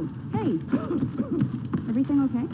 Oh, hey. Everything okay?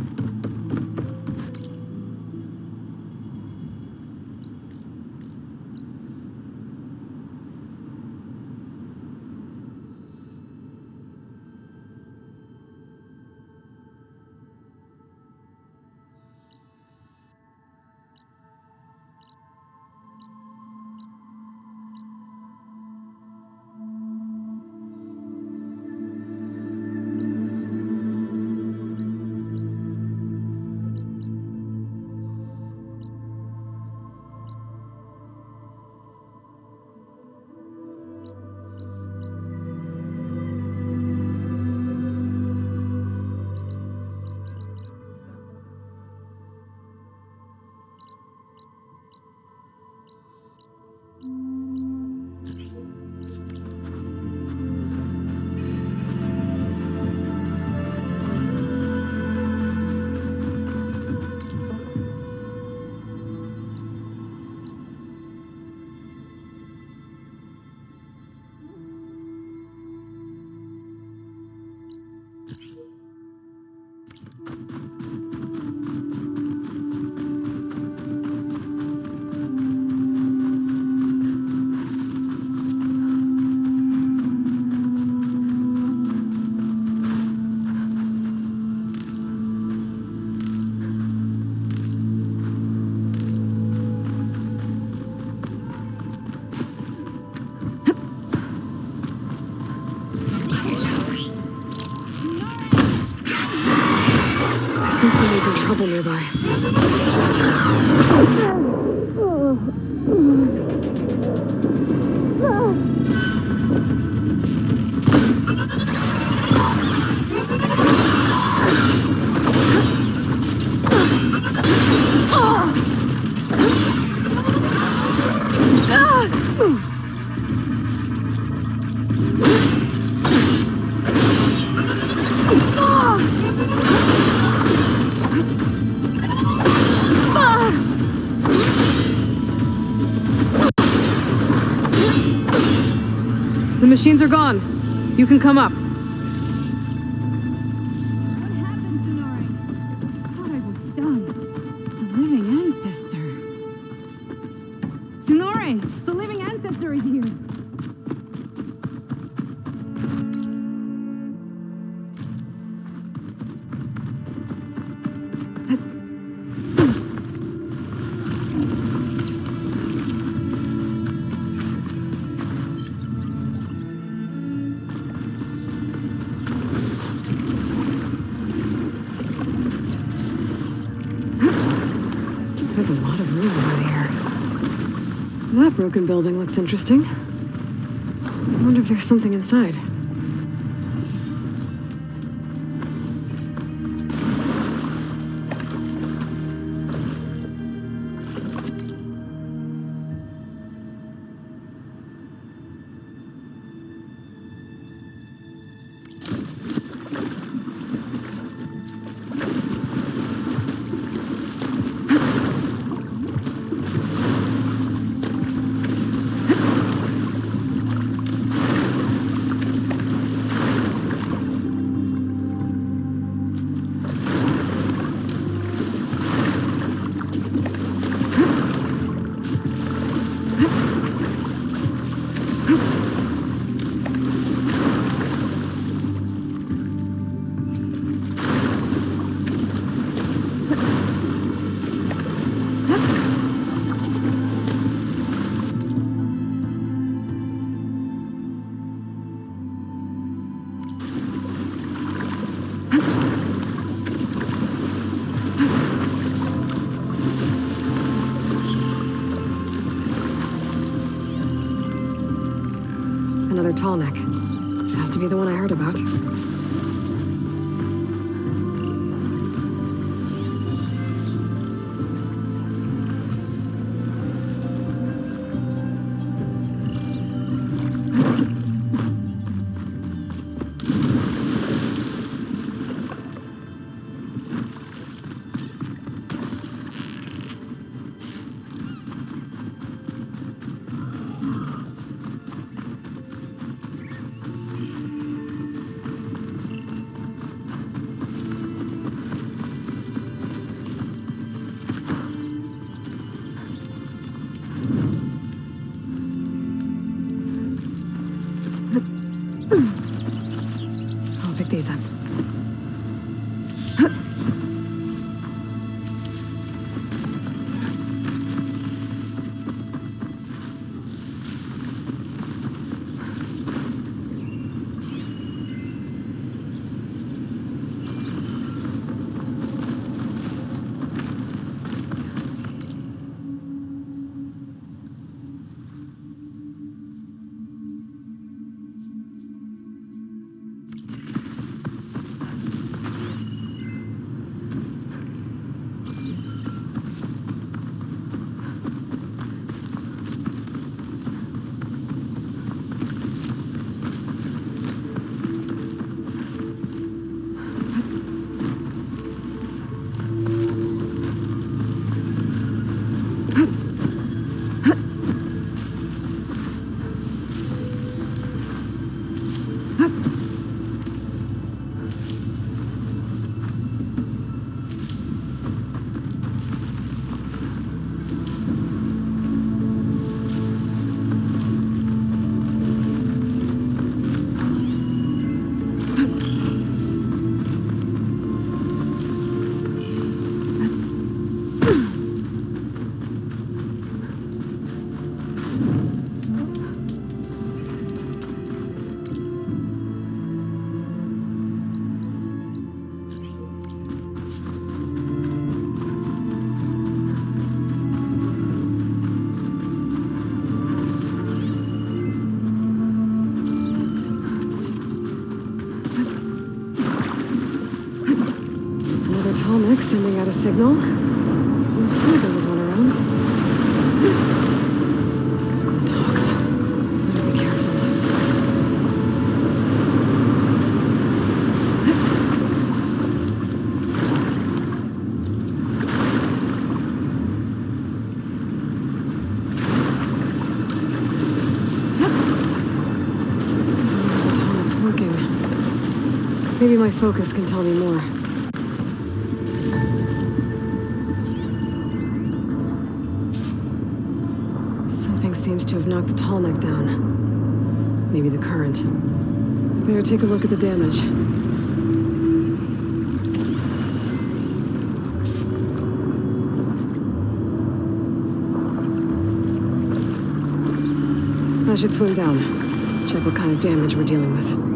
Someone's in trouble nearby. The machines are gone. You can come up. What happened, Sonori? I thought I was done. The living ancestor. Sonori! The living ancestor is here! There's a lot of room around here. That broken building looks interesting. I wonder if there's something inside. Another tall neck. Has to be the one I heard about. these up. Atomic sending out a signal. I was told there was one around. Good talks. Better be careful. Doesn't look like Atomic's working. Maybe my focus can tell me more. Seems to have knocked the tall neck down. Maybe the current. Better take a look at the damage. I should swim down. Check what kind of damage we're dealing with.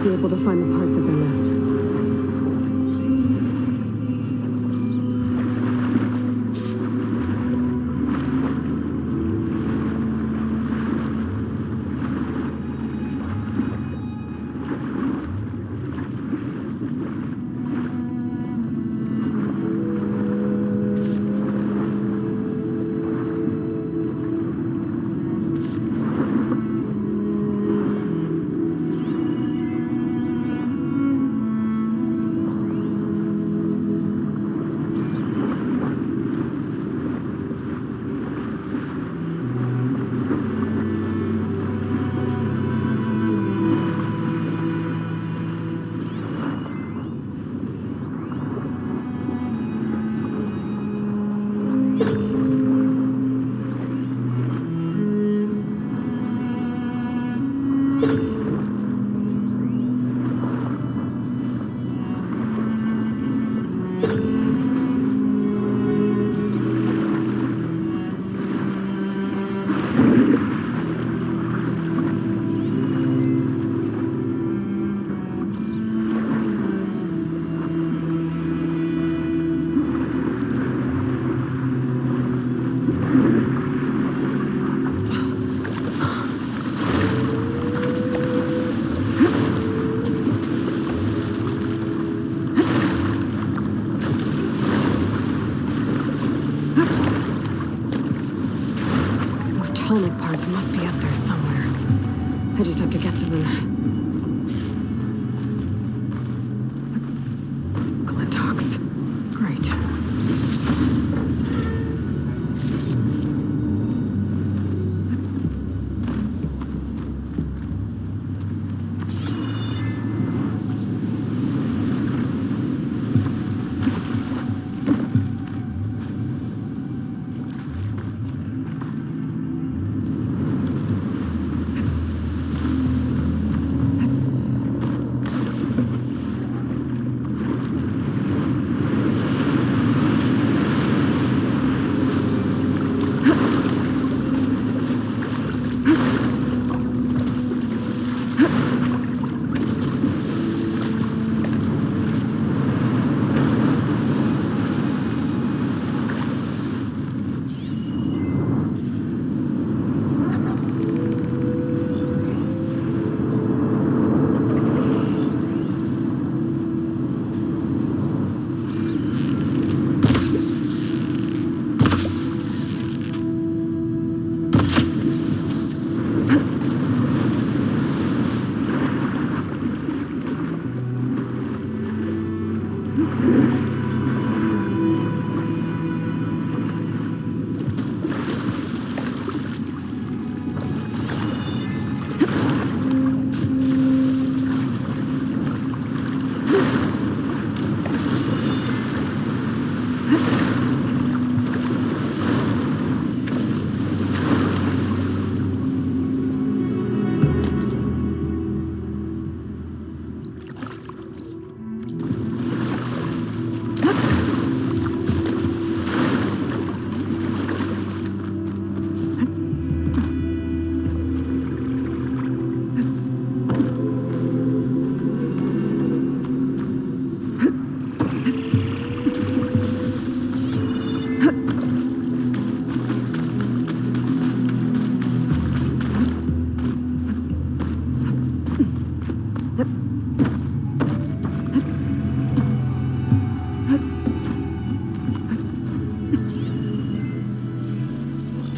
Able to find the parts of their nest. Atomic parts must be up there somewhere. I just have to get to them. Glintox. Great.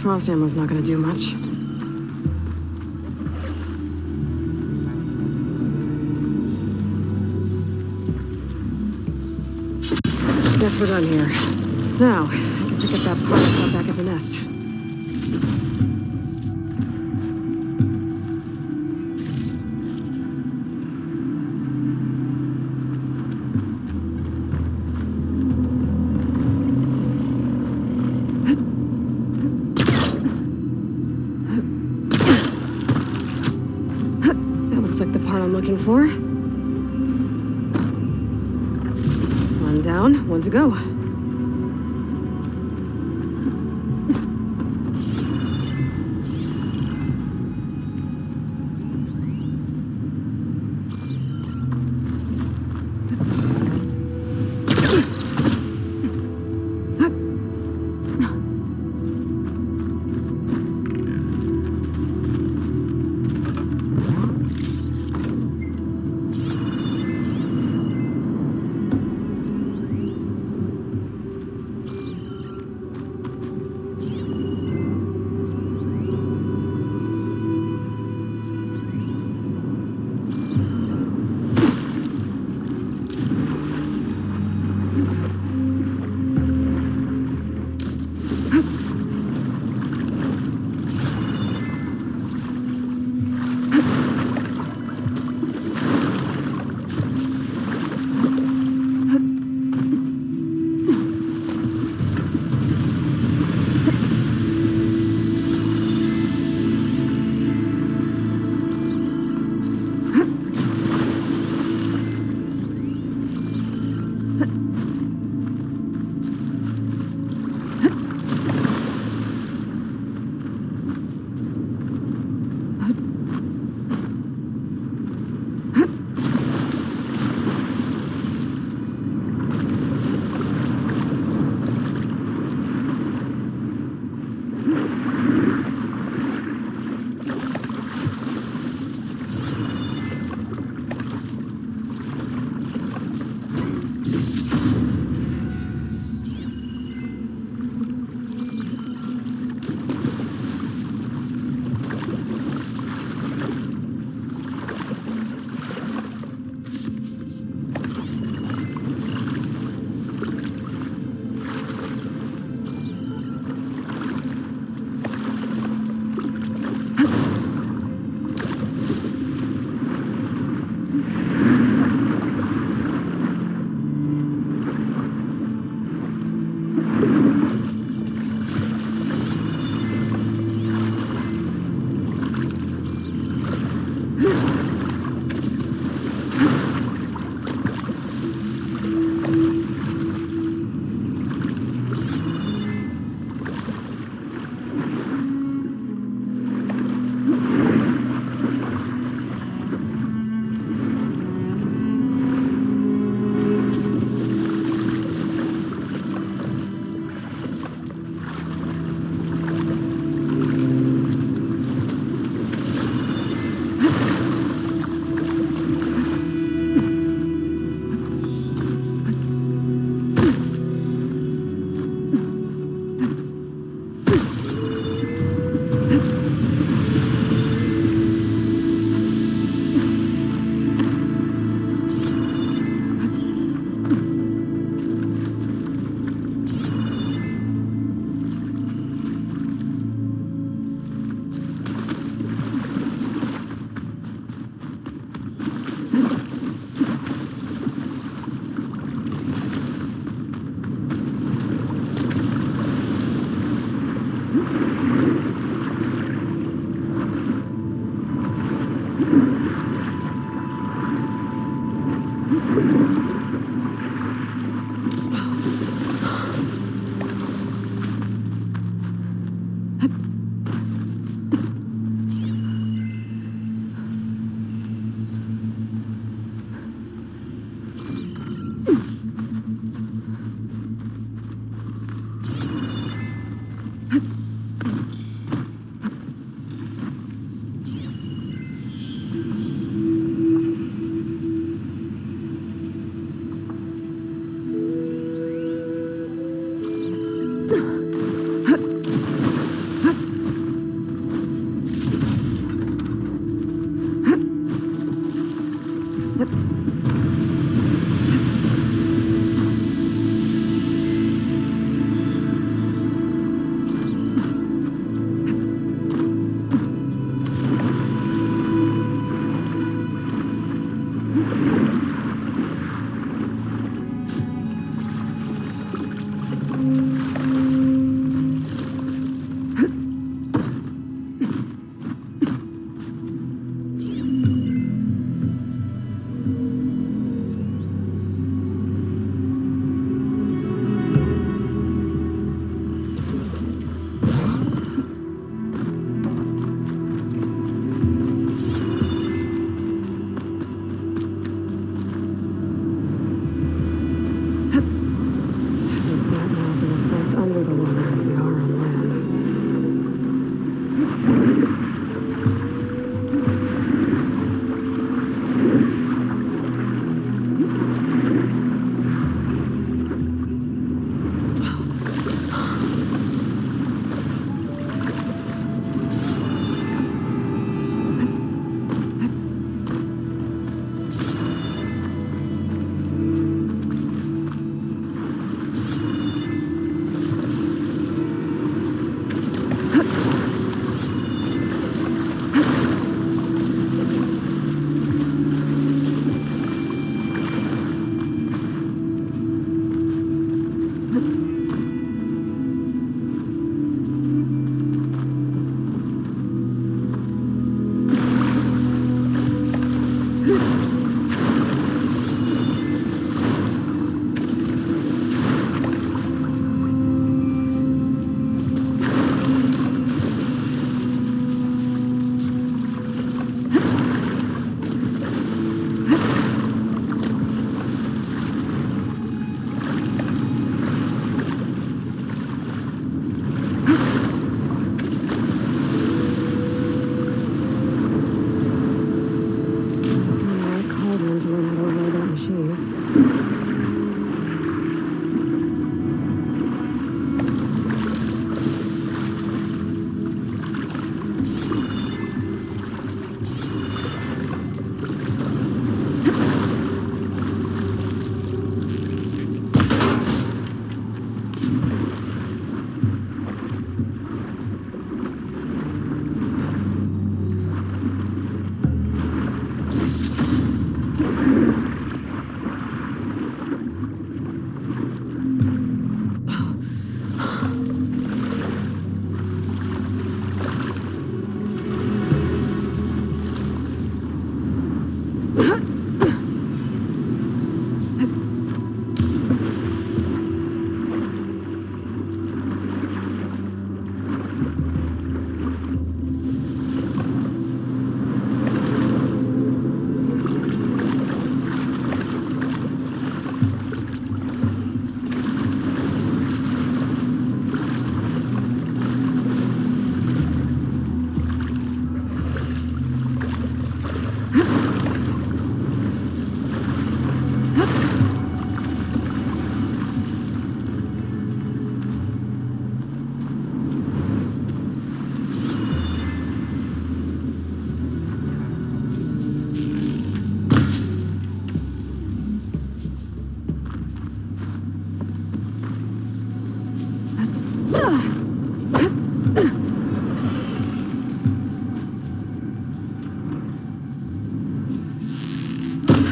Frost ammo's not gonna do much. Guess we're done here. Now, I can pick up that part I saw back at the nest. That looks like the part I'm looking for. One down, one to go.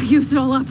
Used it all up.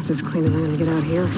That's as clean as I'm gonna get out here.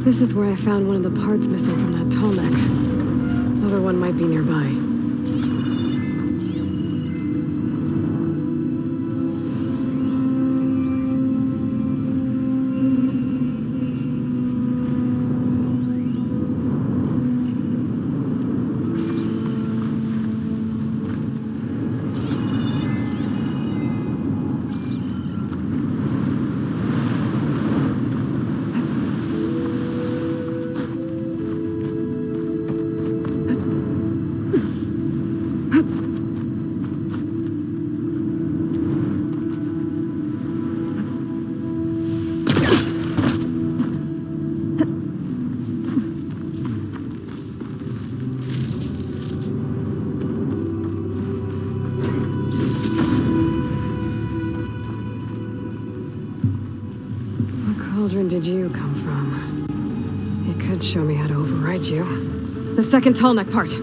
This is where I found one of the parts missing from that tall neck. Another one might be nearby. Cauldron did you come from? It could show me how to override you. The second tall neck part.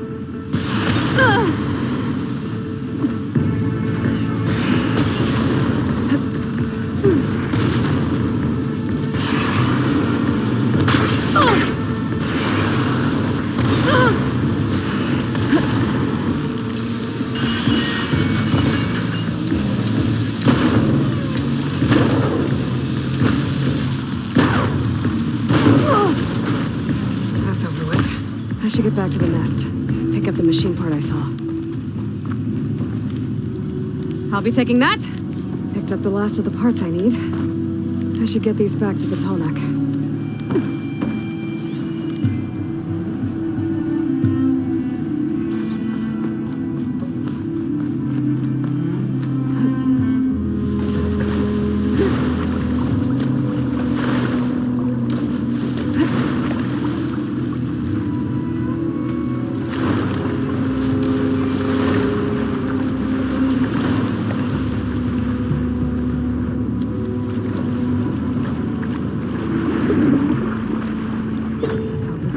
I should get back to the nest. Pick up the machine part I saw. I'll be taking that. Picked up the last of the parts I need. I should get these back to the tall neck.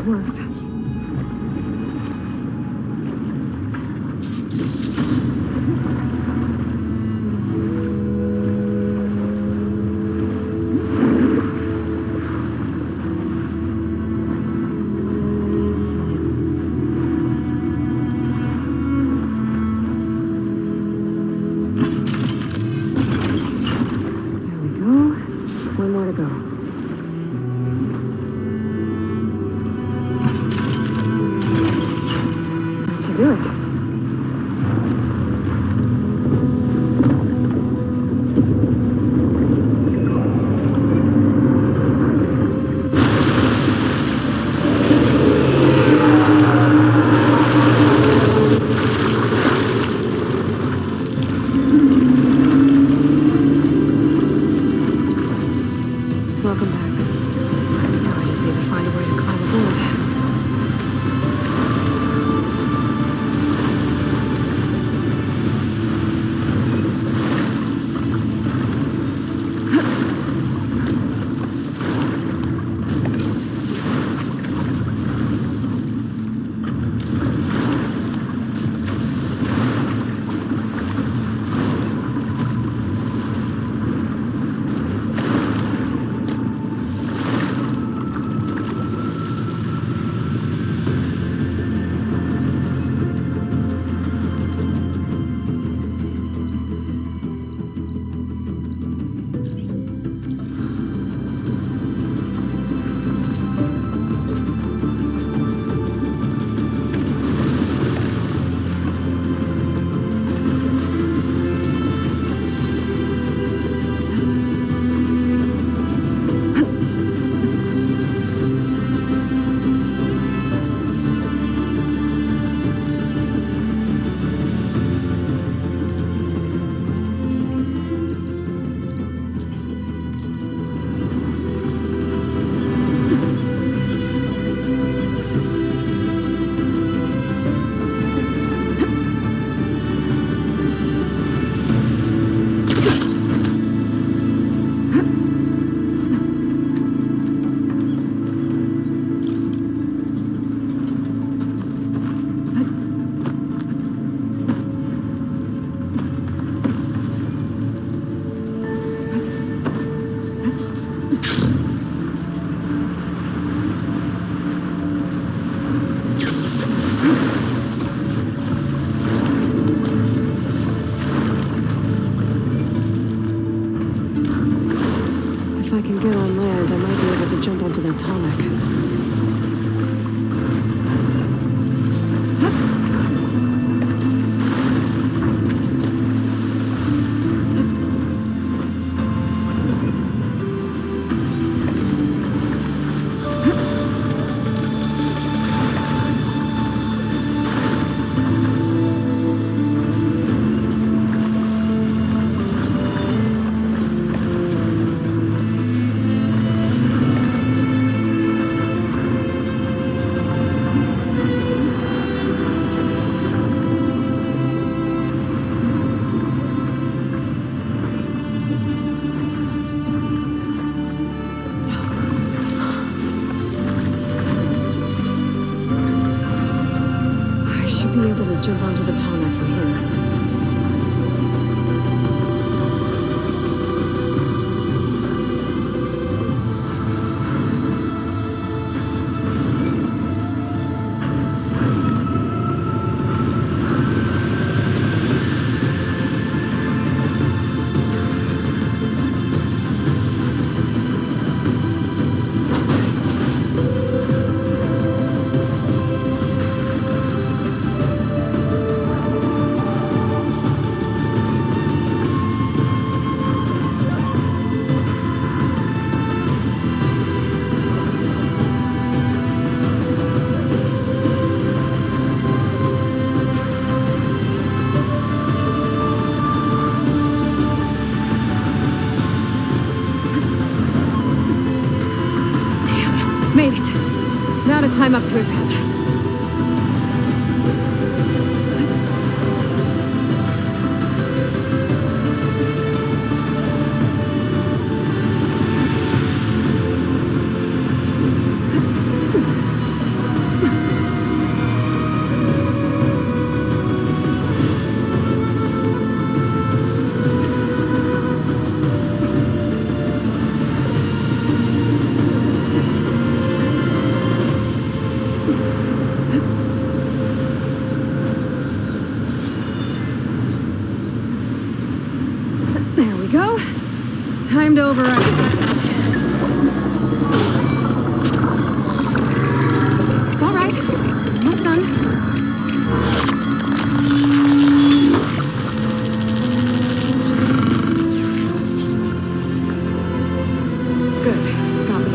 Works. There we go. One more to go. Do it. can get on land, I might be able to jump onto that tonic. Be able to jump onto the tonic from here. Made it. Now to climb up to his head. Time to override. It's all right. Almost done. Good. Got it.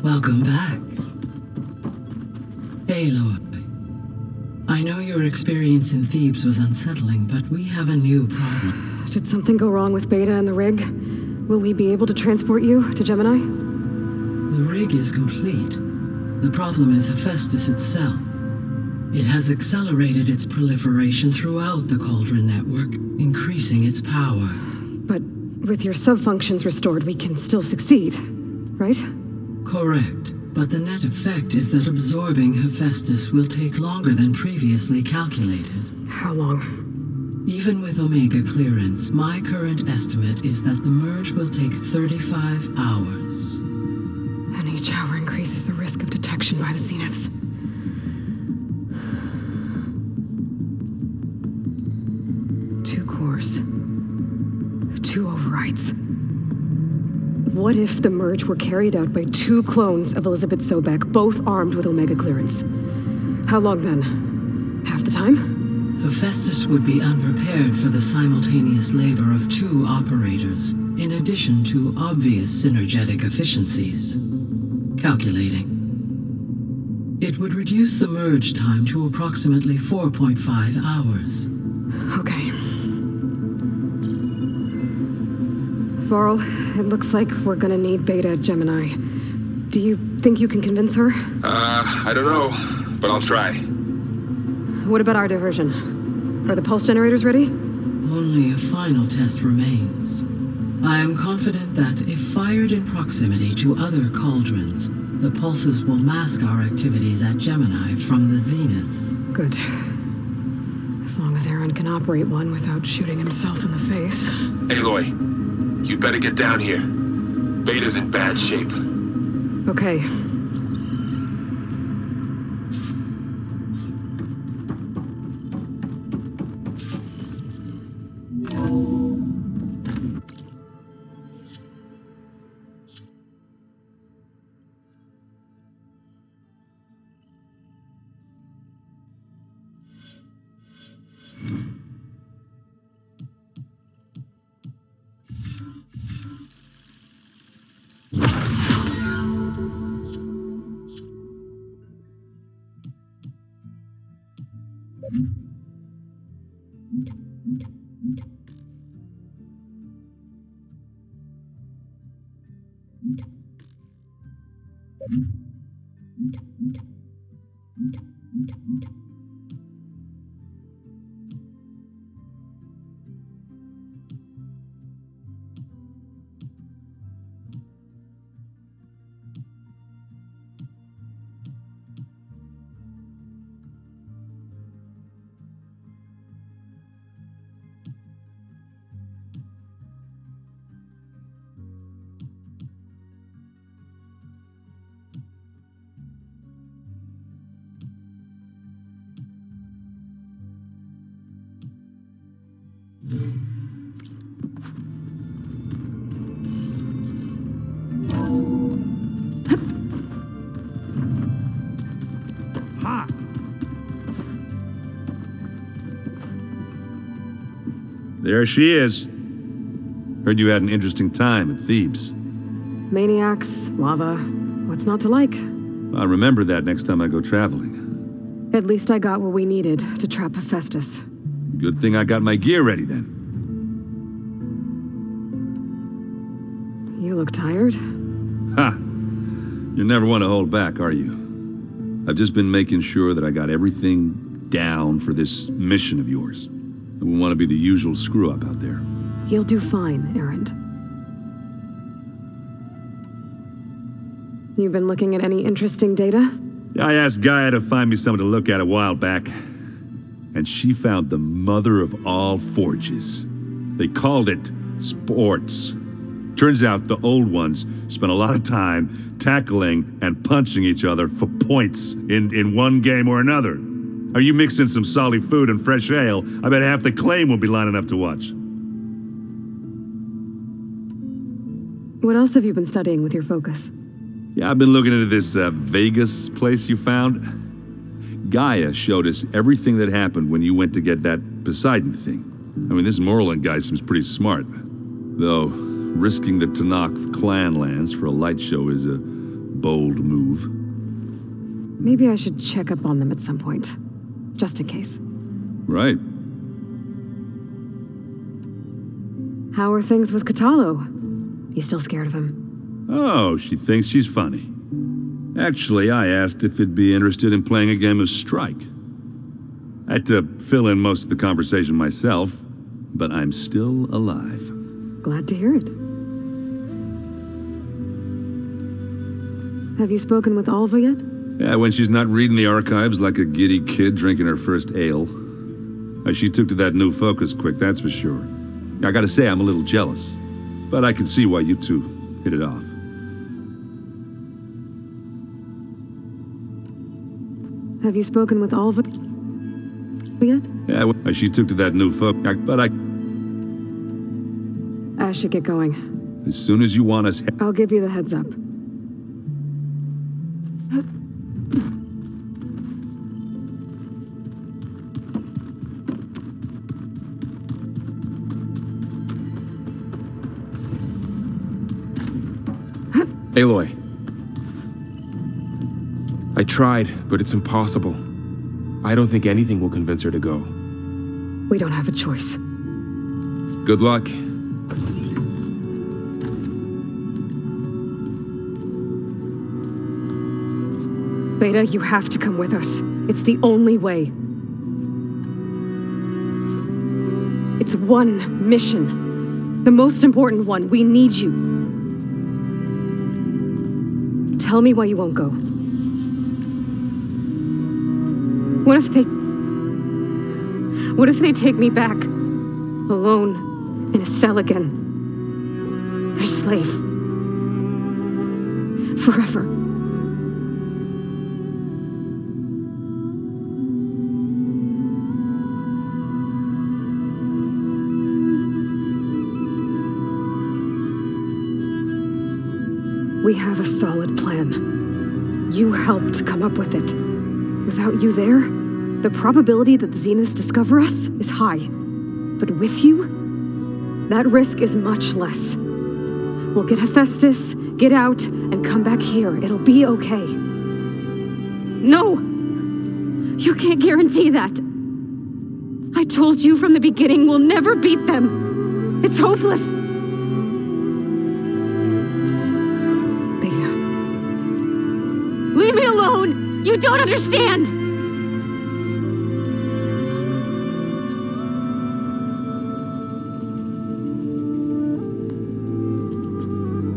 Welcome back. Aloy. I know your experience in Thebes was unsettling, but we have a new problem. Did something go wrong with Beta and the rig? Will we be able to transport you to Gemini? The rig is complete. The problem is Hephaestus itself. It has accelerated its proliferation throughout the Cauldron network, increasing its power. But with your sub-functions restored, we can still succeed, right? Correct. But the net effect is that absorbing Hephaestus will take longer than previously calculated. How long? Even with Omega clearance, my current estimate is that the merge will take 35 hours. And each hour increases the risk of detection by the Zeniths. Two cores. Two overrides. What if the merge were carried out by two clones of Elizabeth Sobek, both armed with Omega clearance? How long then? Half the time? Hephaestus would be unprepared for the simultaneous labor of two operators, in addition to obvious synergetic efficiencies. Calculating. It would reduce the merge time to approximately 4.5 hours. Okay. Varl, it looks like we're gonna need Beta at Gemini. Do you think you can convince her? I don't know, but I'll try. What about our diversion? Are the pulse generators ready? Only a final test remains. I am confident that if fired in proximity to other cauldrons, the pulses will mask our activities at Gemini from the Zeniths. Good. As long as Aaron can operate one without shooting himself in the face. Aloy, you better get down here. Beta's in bad shape. Okay. There she is. Heard you had an interesting time at Thebes. Maniacs, lava. What's not to like? I'll remember that next time I go traveling. At least I got what we needed to trap Hephaestus. Good thing I got my gear ready then. You look tired? Ha! You never want to hold back, are you? I've just been making sure that I got everything down for this mission of yours. I wouldn't want to be the usual screw-up out there. You'll do fine, Errand. You've been looking at any interesting data? I asked Gaia to find me something to look at a while back, and she found the mother of all forges. They called it sports. Turns out the old ones spent a lot of time tackling and punching each other for points in one game or another. Are you mixing some solid food and fresh ale? I bet half the claim will be lining up to watch. What else have you been studying with your focus? Yeah, I've been looking into this Vegas place you found. Gaia showed us everything that happened when you went to get that Poseidon thing. I mean, this Moreland guy seems pretty smart. Though, risking the Tanakh clan lands for a light show is a bold move. Maybe I should check up on them at some point. Just in case. Right. How are things with Katalo? You still scared of him? Oh, she thinks she's funny. Actually, I asked if it'd be interested in playing a game of Strike. I had to fill in most of the conversation myself, but I'm still alive. Glad to hear it. Have you spoken with Alva yet? Yeah, when she's not reading the archives like a giddy kid drinking her first ale. She took to that new focus quick, that's for sure. I gotta say, I'm a little jealous. But I can see why you two hit it off. Have you spoken with Alva yet? Yeah, she took to that new focus, but I should get going. as soon as you want us... I'll give you the heads up. Aloy. I tried, but it's impossible. I don't think anything will convince her to go. We don't have a choice. Good luck. Beta, you have to come with us. It's the only way. It's one mission. The most important one. We need you. Tell me why you won't go. What if they take me back? Alone, in a cell again. Their slave. Forever. We have a solid plan. You helped come up with it. Without you there, the probability that the Zeniths discover us is high. But with you, that risk is much less. We'll get Hephaestus, get out, and come back here. It'll be okay. No! You can't guarantee that. I told you from the beginning we'll never beat them. It's hopeless. Beta. Leave me alone! You don't understand!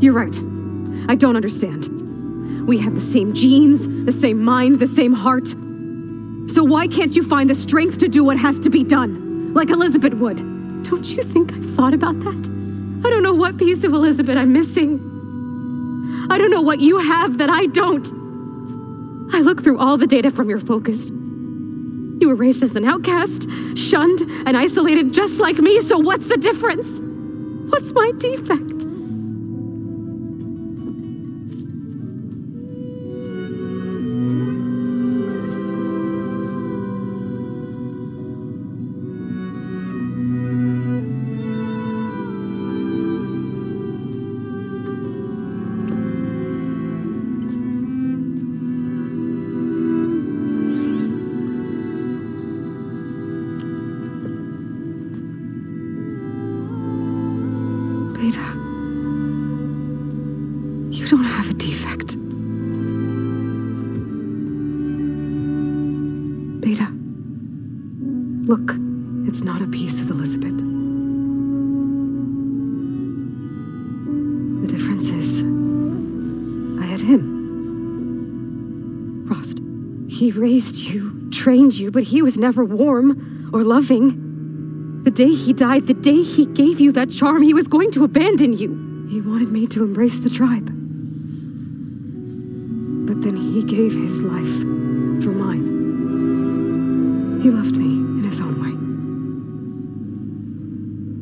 You're right. I don't understand. We have the same genes, the same mind, the same heart. So why can't you find the strength to do what has to be done? Like Elizabeth would. Don't you think I've thought about that? I don't know what piece of Elizabeth I'm missing. I don't know what you have that I don't. I look through all the data from your focus. You were raised as an outcast, shunned, and isolated just like me, so what's the difference? What's my defect? Beta, you don't have a defect. Beta, look, it's not a piece of Elizabeth. The difference is, I had him. Frost. He raised you, trained you, but he was never warm or loving. The day he died, the day he gave you that charm, he was going to abandon you. He wanted me to embrace the tribe. But then he gave his life for mine. He loved me in his own way.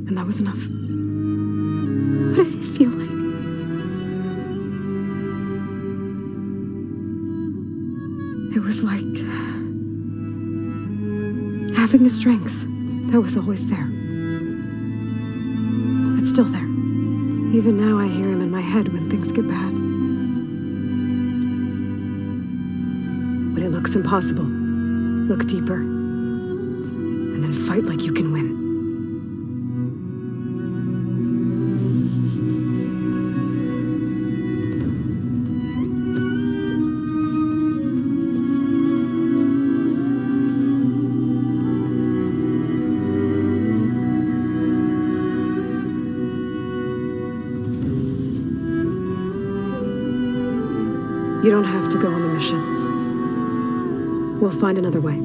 And that was enough. What did it feel like? It was like having a strength that was always there. It's still there. Even now I hear him in my head when things get bad. When it looks impossible, look deeper. And then fight like you can win. You don't have to go on the mission. We'll find another way.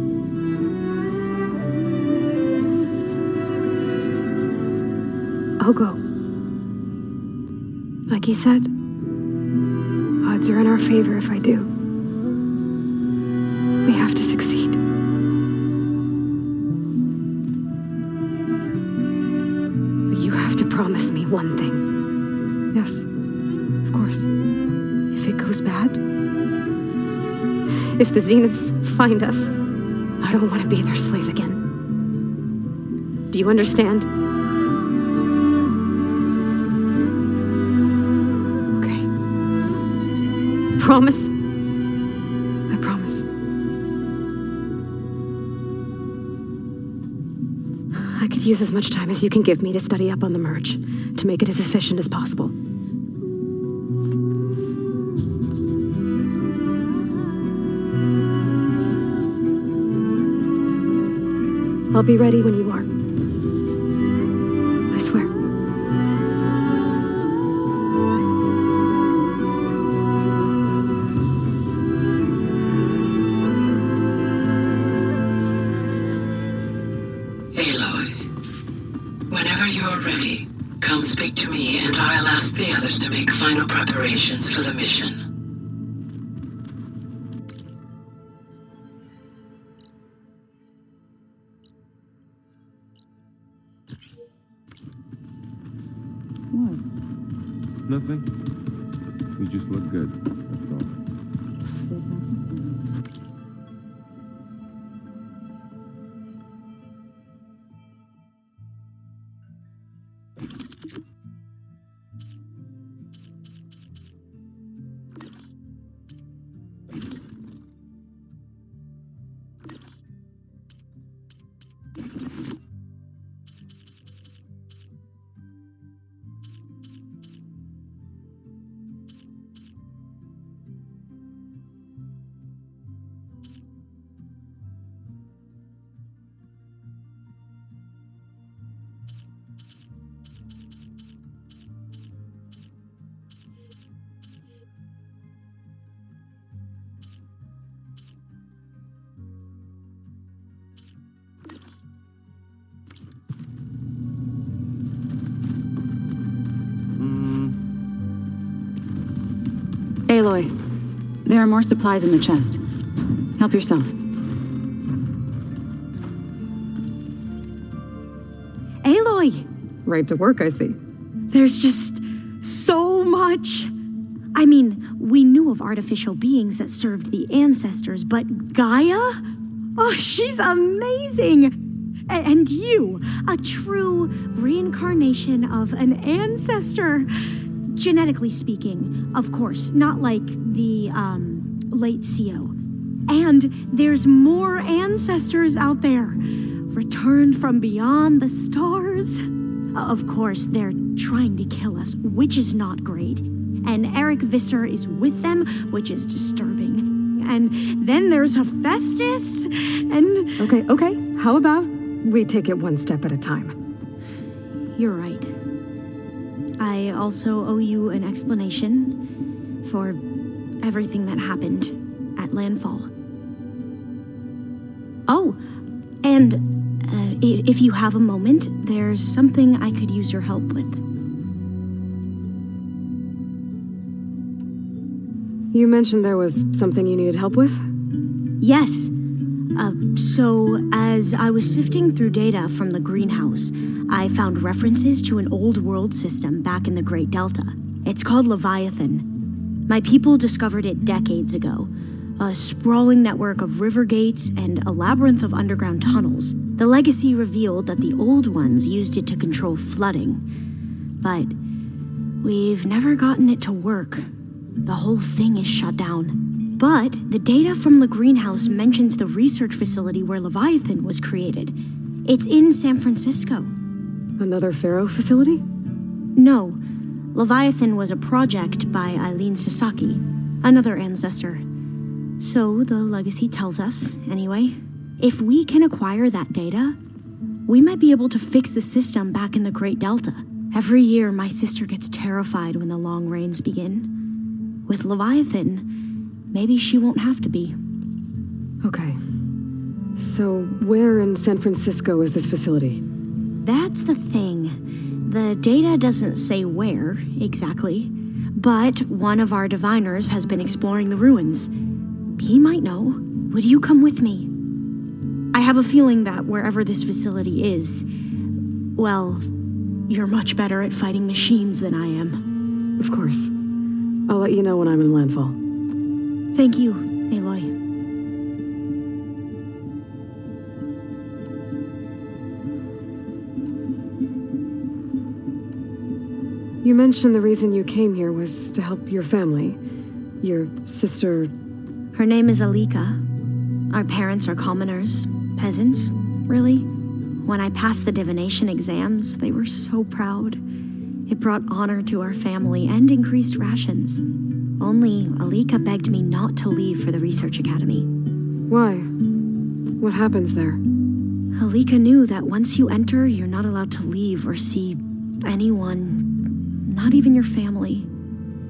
I'll go. Like you said, odds are in our favor if I do. We have to succeed. But you have to promise me one thing. Yes, of course. If it goes bad, if the Zeniths find us, I don't want to be their slave again. Do you understand? Okay. Promise? I promise. I could use as much time as you can give me to study up on the merge, to make it as efficient as possible. I'll be ready when you are. I swear. Aloy, whenever you're ready, come speak to me and I'll ask the others to make final preparations for the mission. Nothing. You just look good. That's all. Aloy, there are more supplies in the chest. Help yourself. Aloy! Right to work, I see. There's just so much. I mean, we knew of artificial beings that served the ancestors, but Gaia? Oh, she's amazing! And you, a true reincarnation of an ancestor. Genetically speaking, of course, not like the, late CO. And there's more ancestors out there, returned from beyond the stars. Of course, they're trying to kill us, which is not great. And Eric Visser is with them, which is disturbing. And then there's Hephaestus, and... Okay. How about we take it one step at a time? You're right. I also owe you an explanation for everything that happened at Landfall. Oh, and if you have a moment, there's something I could use your help with. You mentioned there was something you needed help with? Yes. So, as I was sifting through data from the greenhouse, I found references to an old world system back in the Great Delta. It's called Leviathan. My people discovered it decades ago. A sprawling network of river gates and a labyrinth of underground tunnels. The legacy revealed that the old ones used it to control flooding. But we've never gotten it to work. The whole thing is shut down. But the data from the greenhouse mentions the research facility where Leviathan was created. It's in San Francisco. Another Pharaoh facility? No. Leviathan was a project by Eileen Sasaki, another ancestor. So the legacy tells us, anyway, if we can acquire that data, we might be able to fix the system back in the Great Delta. Every year, my sister gets terrified when the long rains begin. With Leviathan, maybe she won't have to be. Okay. So, where in San Francisco is this facility? That's the thing. The data doesn't say where, exactly. But one of our diviners has been exploring the ruins. He might know. Would you come with me? I have a feeling that wherever this facility is, well, you're much better at fighting machines than I am. Of course. I'll let you know when I'm in landfall. Thank you, Aloy. You mentioned the reason you came here was to help your family. Your sister... Her name is Alika. Our parents are commoners. Peasants, really. When I passed the divination exams, they were so proud. It brought honor to our family and increased rations. Only Alika begged me not to leave for the research academy. Why? What happens there? Alika knew that once you enter, you're not allowed to leave or see anyone, not even your family.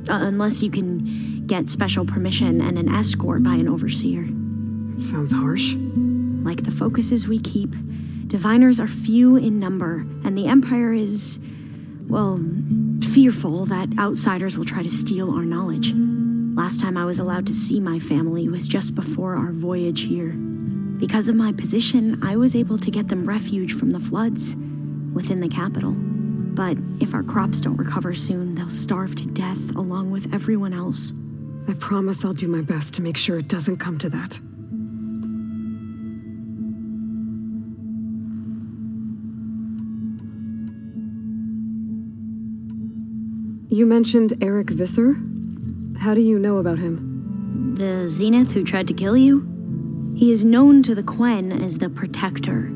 Unless you can get special permission and an escort by an overseer. It sounds harsh. Like the focuses we keep, diviners are few in number, and the Empire is, well, fearful that outsiders will try to steal our knowledge. Last time I was allowed to see my family was just before our voyage here. Because of my position, I was able to get them refuge from the floods within the capital. But if our crops don't recover soon, they'll starve to death along with everyone else. I promise I'll do my best to make sure it doesn't come to that. You mentioned Eric Visser? How do you know about him? The Zenith who tried to kill you? He is known to the Quen as the Protector.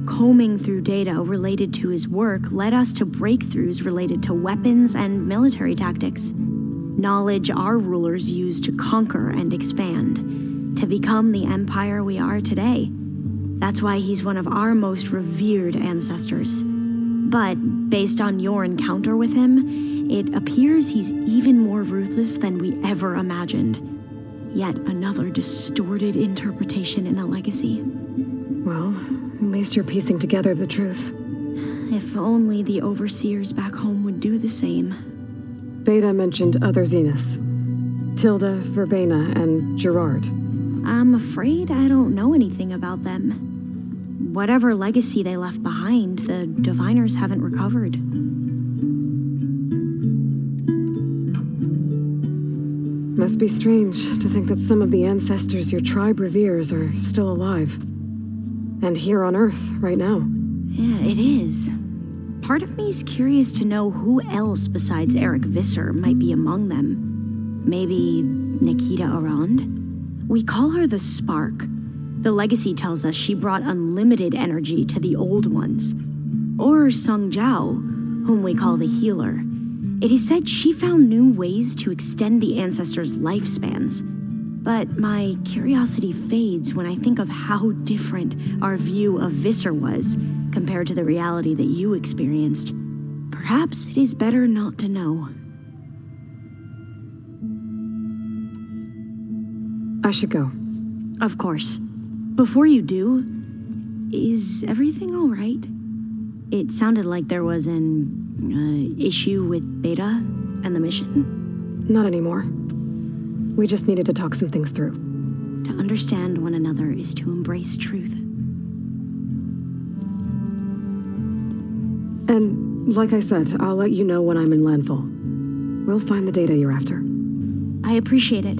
Combing through data related to his work led us to breakthroughs related to weapons and military tactics. Knowledge our rulers used to conquer and expand, to become the empire we are today. That's why he's one of our most revered ancestors. But based on your encounter with him, it appears he's even more ruthless than we ever imagined. Yet another distorted interpretation in the legacy. Well, at least you're piecing together the truth. If only the overseers back home would do the same. Beta mentioned other Zeniths. Tilda, Verbena, and Gerard. I'm afraid I don't know anything about them. Whatever legacy they left behind, the diviners haven't recovered. Must be strange to think that some of the ancestors your tribe reveres are still alive. And here on Earth, right now. Yeah, it is. Part of me's curious to know who else besides Eric Visser might be among them. Maybe Nikita Arand? We call her the Spark. The legacy tells us she brought unlimited energy to the old ones. Or Sung Jiao, whom we call the Healer. It is said she found new ways to extend the ancestors' lifespans. But my curiosity fades when I think of how different our view of Visser was compared to the reality that you experienced. Perhaps it is better not to know. I should go. Of course. Before you do, is everything all right? It sounded like there was an issue with Beta and the mission. Not anymore. We just needed to talk some things through. To understand one another is to embrace truth. And like I said, I'll let you know when I'm in landfall. We'll find the data you're after. I appreciate it.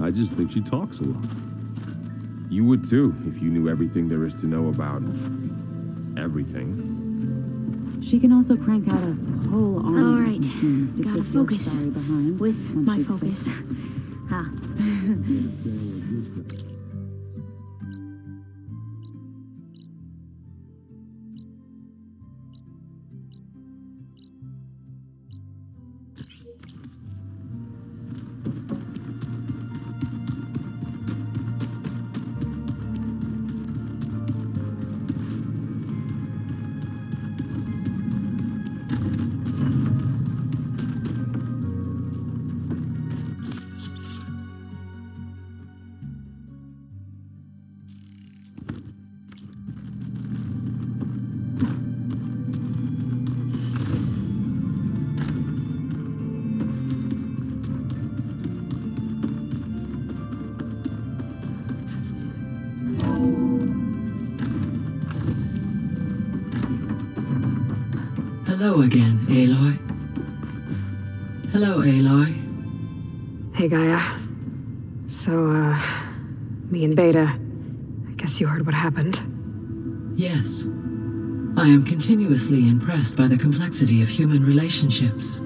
I just think she talks a lot. You would too, if you knew everything there is to know about everything. She can also crank out a whole army All of right, machines to gotta put your focus story behind with when my she's focus. finished. Ah. Hello again, Aloy. Hello, Aloy. Hey, Gaia. So, me and Beta, I guess you heard what happened. Yes. I am continuously impressed by the complexity of human relationships.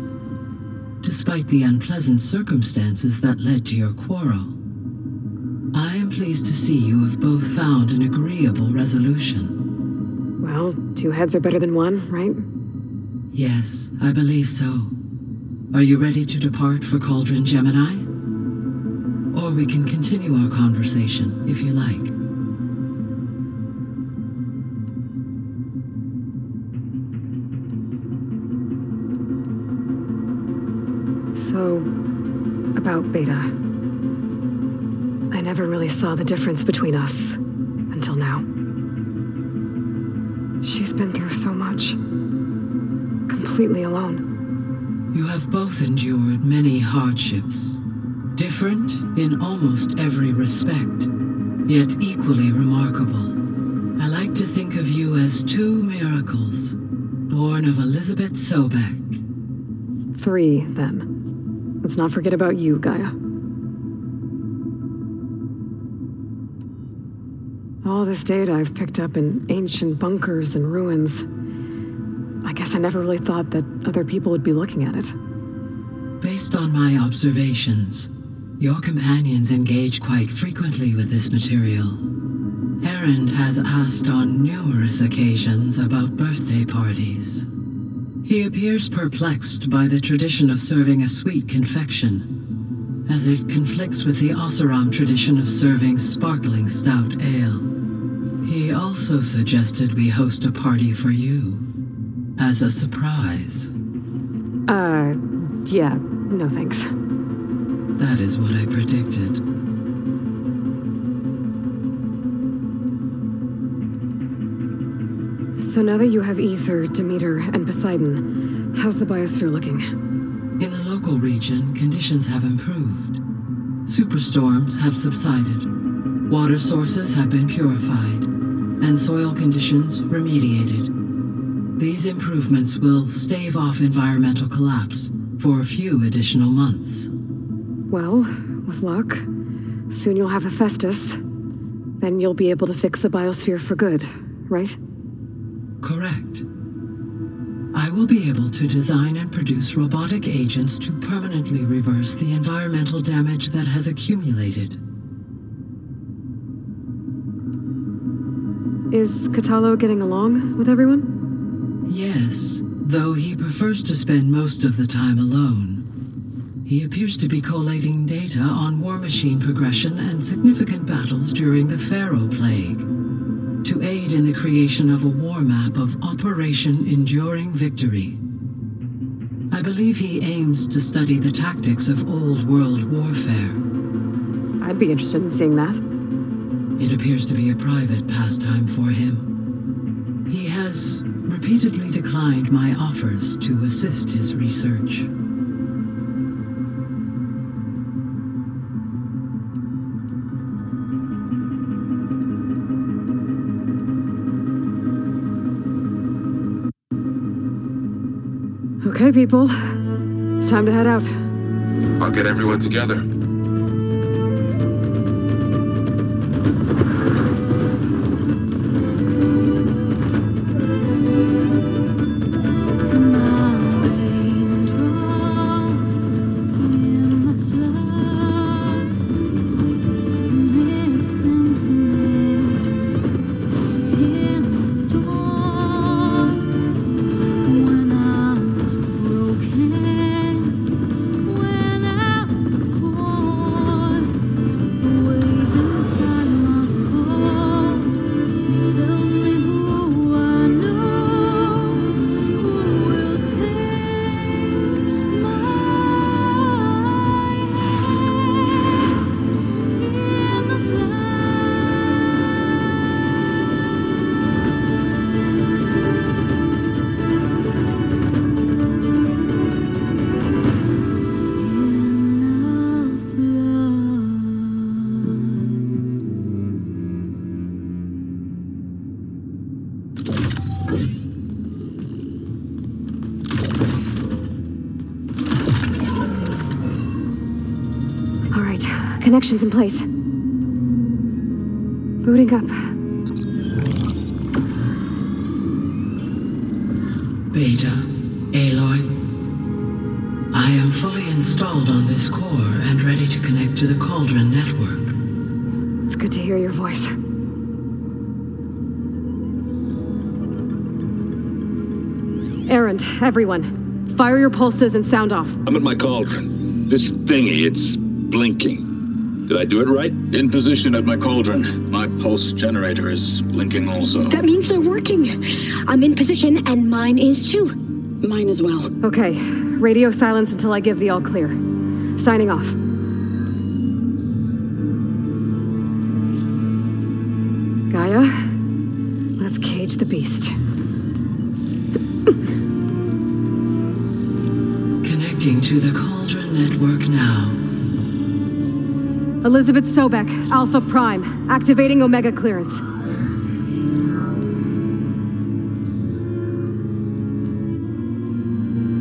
Despite the unpleasant circumstances that led to your quarrel, I am pleased to see you have both found an agreeable resolution. Well, two heads are better than one, right? Yes, I believe so. Are you ready to depart for Cauldron Gemini? Or we can continue our conversation, if you like. So, about Beta. I never really saw the difference between us until now. She's been through so much. Completely alone. You have both endured many hardships, different in almost every respect, yet equally remarkable. I like to think of you as two miracles, born of Elizabeth Sobek. 3, then. Let's not forget about you, Gaia. All this data I've picked up in ancient bunkers and ruins. I guess I never really thought that other people would be looking at it. Based on my observations, your companions engage quite frequently with this material. Erend has asked on numerous occasions about birthday parties. He appears perplexed by the tradition of serving a sweet confection, as it conflicts with the Oseram tradition of serving sparkling stout ale. He also suggested we host a party for you, as a surprise. Yeah, no thanks. That is what I predicted. So now that you have Ether, Demeter, and Poseidon, how's the biosphere looking? In the local region, conditions have improved. Superstorms have subsided. Water sources have been purified, and soil conditions remediated. These improvements will stave off environmental collapse for a few additional months. Well, with luck, soon you'll have Hephaestus. Then you'll be able to fix the biosphere for good, right? Correct. I will be able to design and produce robotic agents to permanently reverse the environmental damage that has accumulated. Is Katalo getting along with everyone? Yes, though he prefers to spend most of the time alone. He appears to be collating data on war machine progression and significant battles during the Pharaoh Plague, to aid in the creation of a war map of Operation Enduring Victory. I believe he aims to study the tactics of old world warfare. I'd be interested in seeing that. It appears to be a private pastime for him. He has repeatedly declined my offers to assist his research. Okay, people. It's time to head out. I'll get everyone together. Connections in place. Booting up. Beta, Aloy. I am fully installed on this core and ready to connect to the Cauldron network. It's good to hear your voice. Errand, everyone. Fire your pulses and sound off. I'm at my cauldron. This thingy, it's blinking. Did I do it right? In position at my cauldron. My pulse generator is blinking also. That means they're working. I'm in position, and mine is too. Mine as well. Okay. Radio silence until I give the all clear. Signing off. Gaia, let's cage the beast. Connecting to the Cauldron network now. Elizabeth Sobek, Alpha Prime, activating Omega clearance.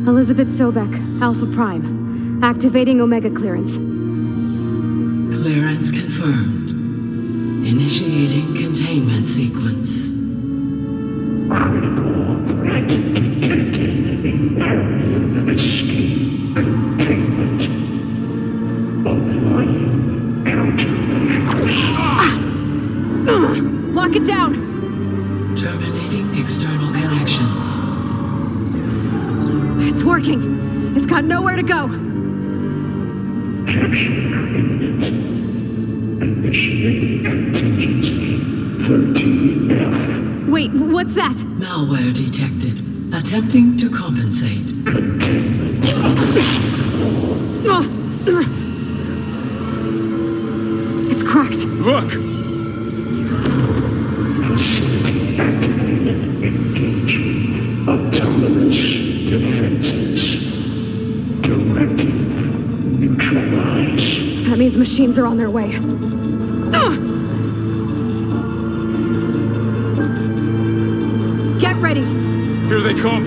Elizabeth Sobek, Alpha Prime, activating Omega clearance. Clearance confirmed. Initiating containment sequence. Critical threat detected. Imperative escape containment. Applying countermeasures. Lock it down! Terminating external connections. It's working. It's got nowhere to go. Capture imminent. Initiating contingency 13F. Wait, what's that? Malware detected. Attempting to compensate. Containment. It's cracked. Look! Facility activated. Engaging autonomous defenses. Directive neutralize. That means machines are on their way. Get ready. Here they come.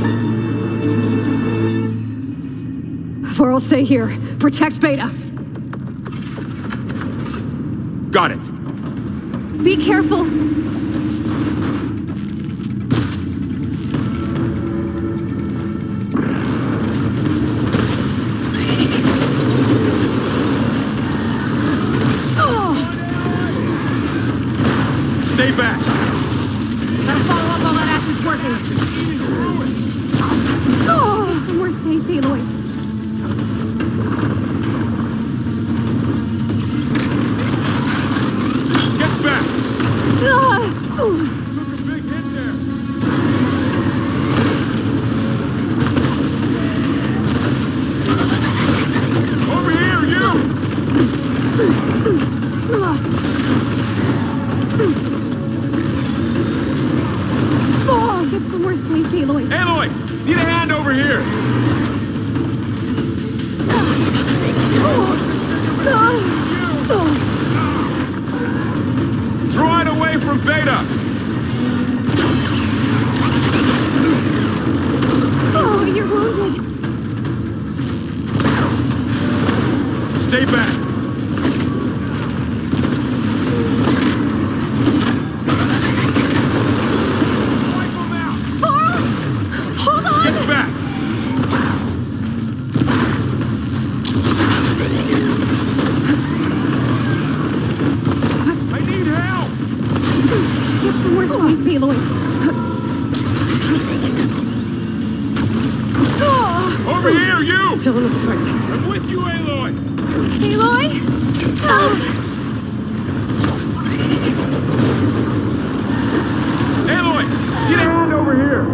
Vor'll stay here. Protect Beta. Got it. Be careful. Stay back. Gotta follow up on that acid working. Oh, we're safe, Aloy. Oh, it's the worst place, Aloy. Aloy! Need a hand over here! Draw it away from Beta! Oh, you're wounded. Stay back! Wipe them out! Hold on! Get back! I need help! Get somewhere safe, Aloy. Over here, you! Still in this fight. I'm with you, Aloy! Aloy? Help! Aloy! Get a hand over here!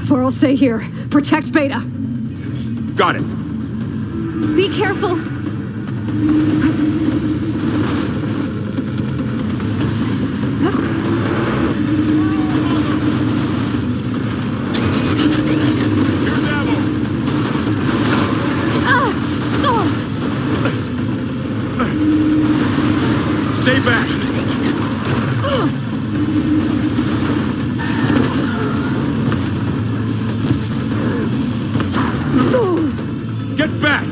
Four will stay here. Protect Beta. Got it! Be careful. Stay back! Get back!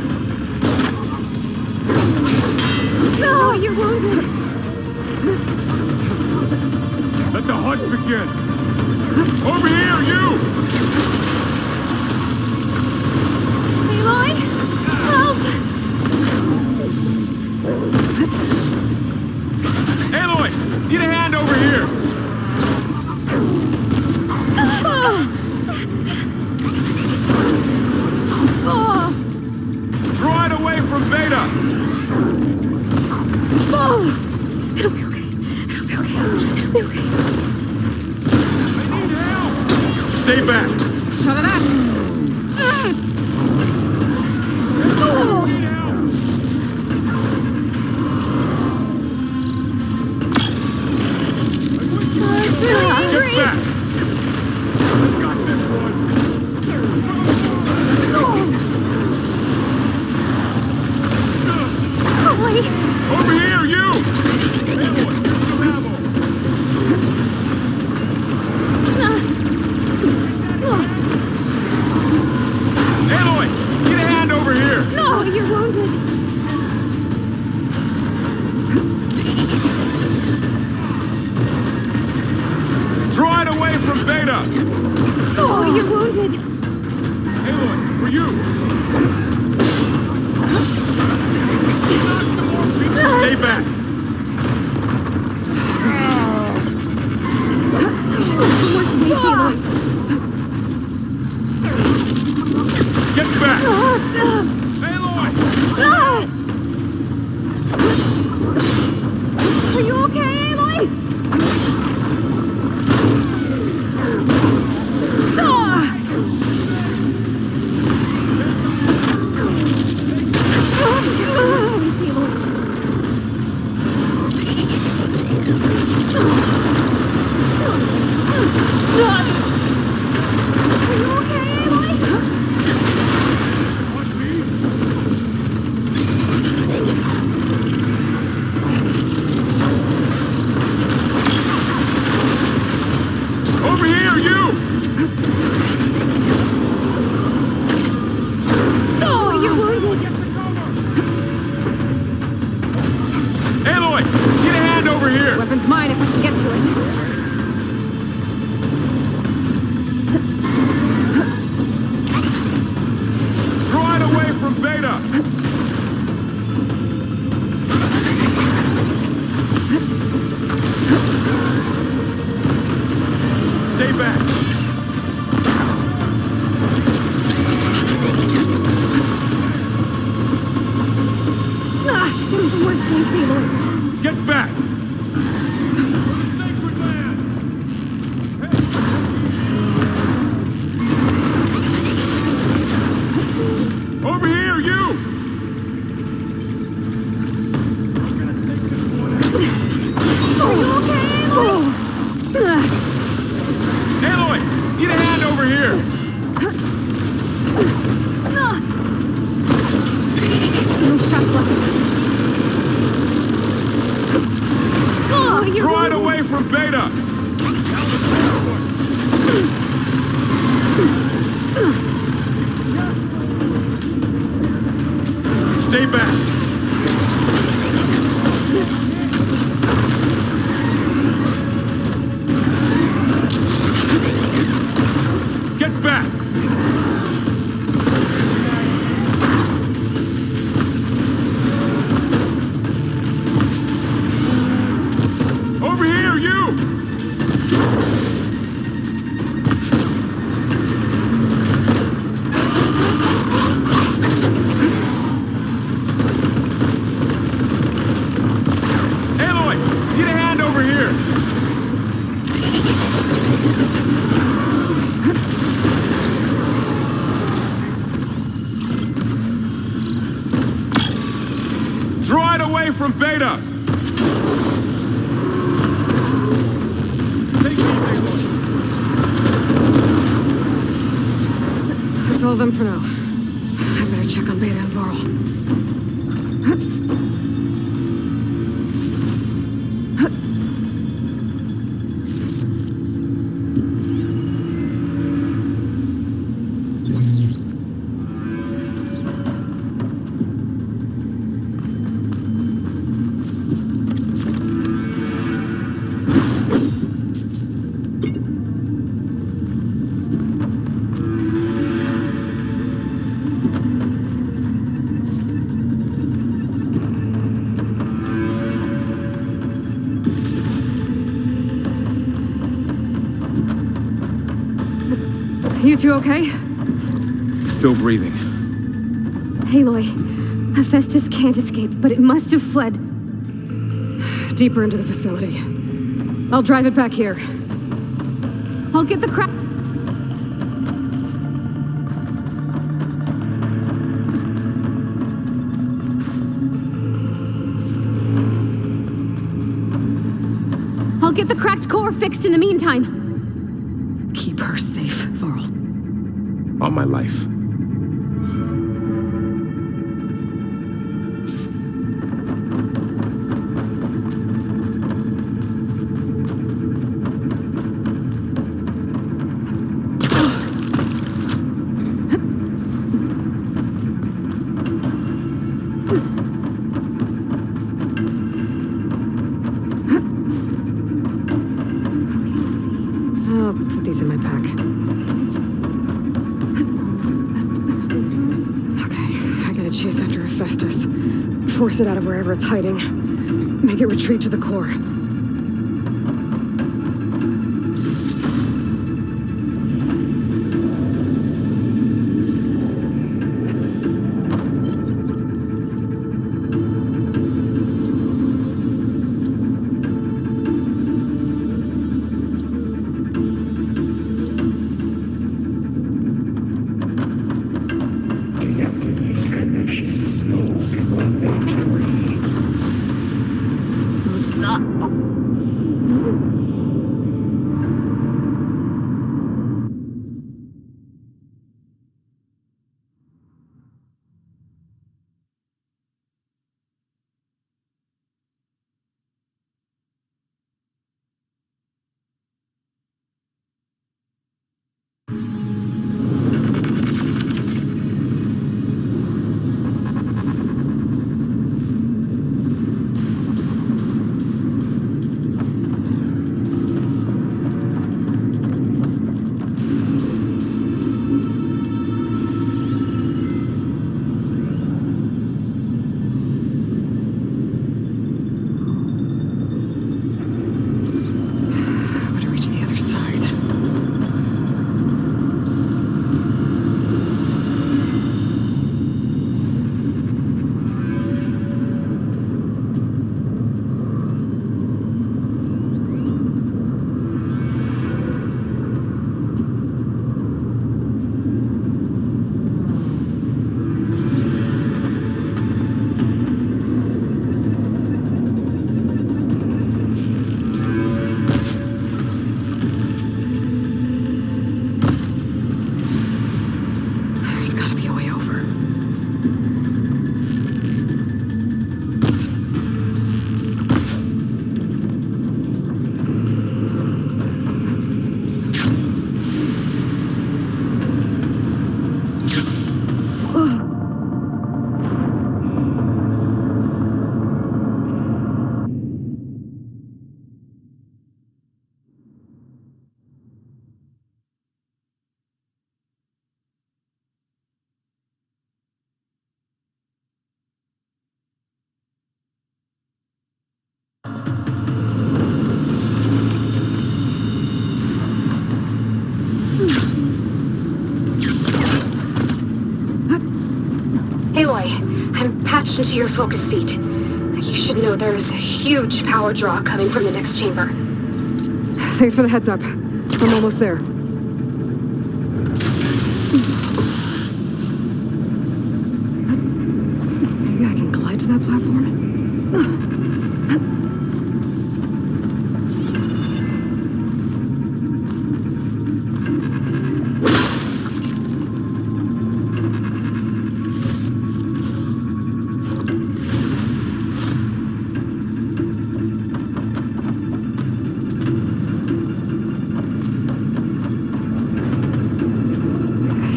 No, you're wounded. Let the hunt begin! Over here, you! Aloy? Help! Aloy! Need a hand over here! Draw it away from Beta! It'll be okay. It'll be okay. It'll be okay. I need help! Stay back! Shut of that. Need help! Get back! I got this one! Over here, you! Aloy, here's some ammo! Aloy, get a hand over here! No, you're wounded. Draw it away from Beta! Oh, you're wounded. Aloy, for you! Stay back! Get back! Aloy! Are you okay, Aloy? back! Get back! Sacred land! Over here, you! Aloy! Need a hand over here! No shots left. Draw it away from Beta! Stay back! Get back! Over here, you! Aloy! Need a hand over here! Draw it away from Beta! Take these, Aloy. That's all of them for now. I better check on Beta and Varl. You two okay? Still breathing. Aloy, Hephaestus can't escape, but it must have fled deeper into the facility. I'll drive it back here. I'll get the crap. I'll get the cracked core fixed in the meantime. Keep her safe, Varl. On my life. I'll put these in my pack. Okay, I gotta chase after Hephaestus. Force it out of wherever it's hiding. Make it retreat to the core. Deactivate connection. No inventory. attention to your focus feet. You should know there is a huge power draw coming from the next chamber. Thanks for the heads up. I'm almost there. Maybe I can glide to that platform?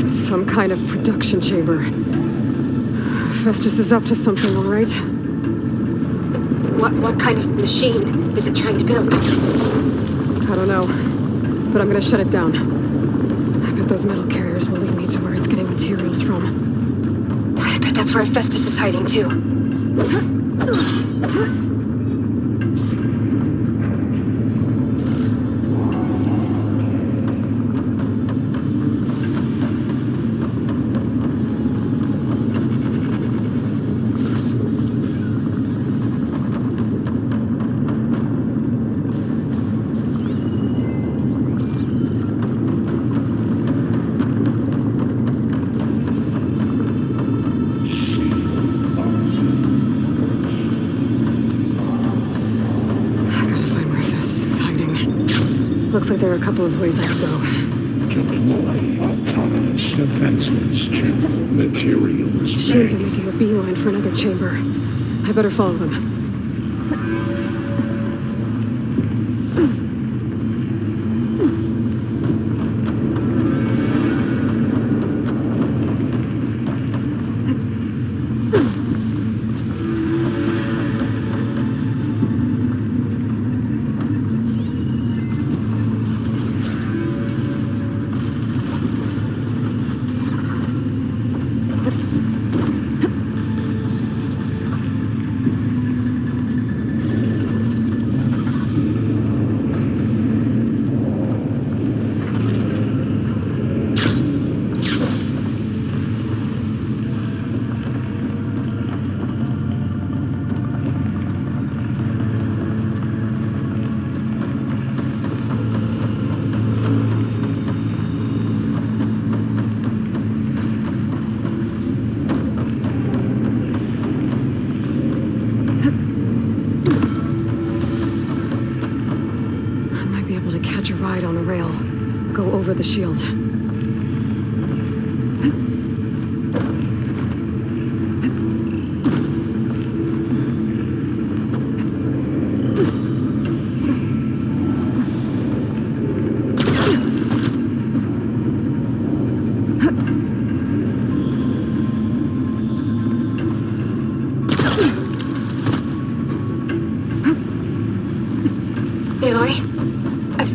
Some kind of production chamber. Festus is up to something, all right? What kind of machine is it trying to build? I don't know, but I'm gonna shut it down. I bet those metal carriers will lead me to where it's getting materials from. I bet that's where Festus is hiding too. Looks like there are a couple of ways I could go. Deploy autonomous defenses to materials. Machines are making a beeline for another chamber. I better follow them. On a rail. Go over the shield.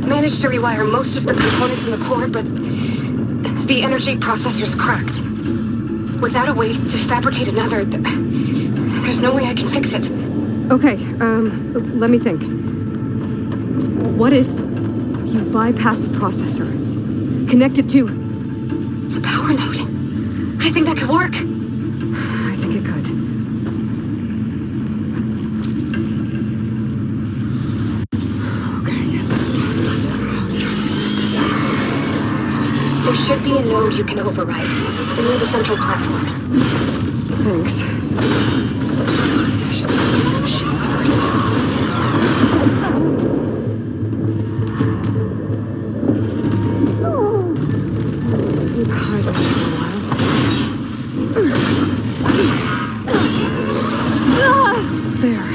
Managed to rewire most of the components in the core, but the energy processor's cracked. Without a way to fabricate another, there's no way I can fix it. Okay, let me think. What if you bypass the processor? Connect it to the power node? I think that could work. I think it could. There should be a node you can override near the central platform. Thanks. I should take these machines first. Hide away for a while. There.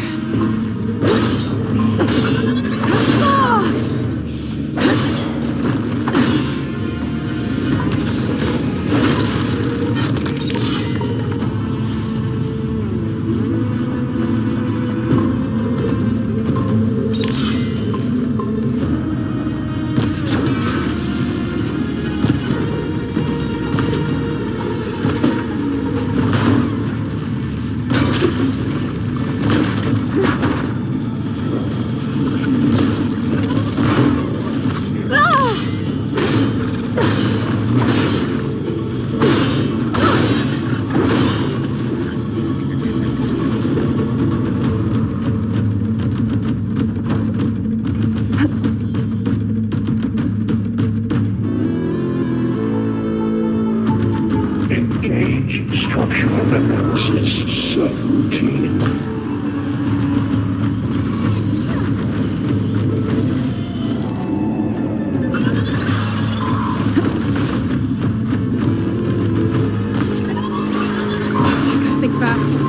Structural analysis subroutine. Think fast.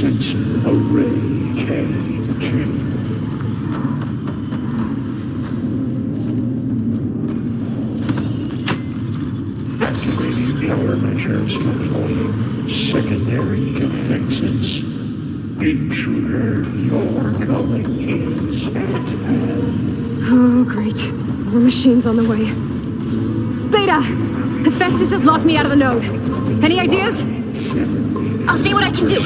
Sensor array K2. Activating countermeasures deploying secondary defenses. Intruder, your coming is at hand. Oh, great. More machines on the way. Beta! Hephaestus has locked me out of the node. Any ideas? I'll see what I can do.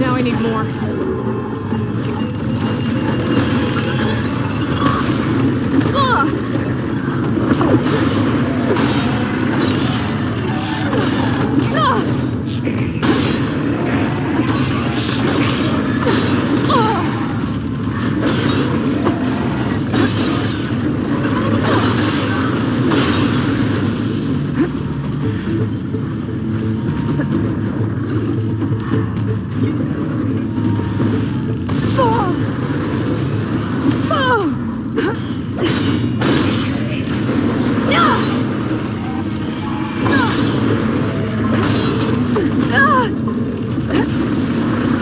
Now I need more.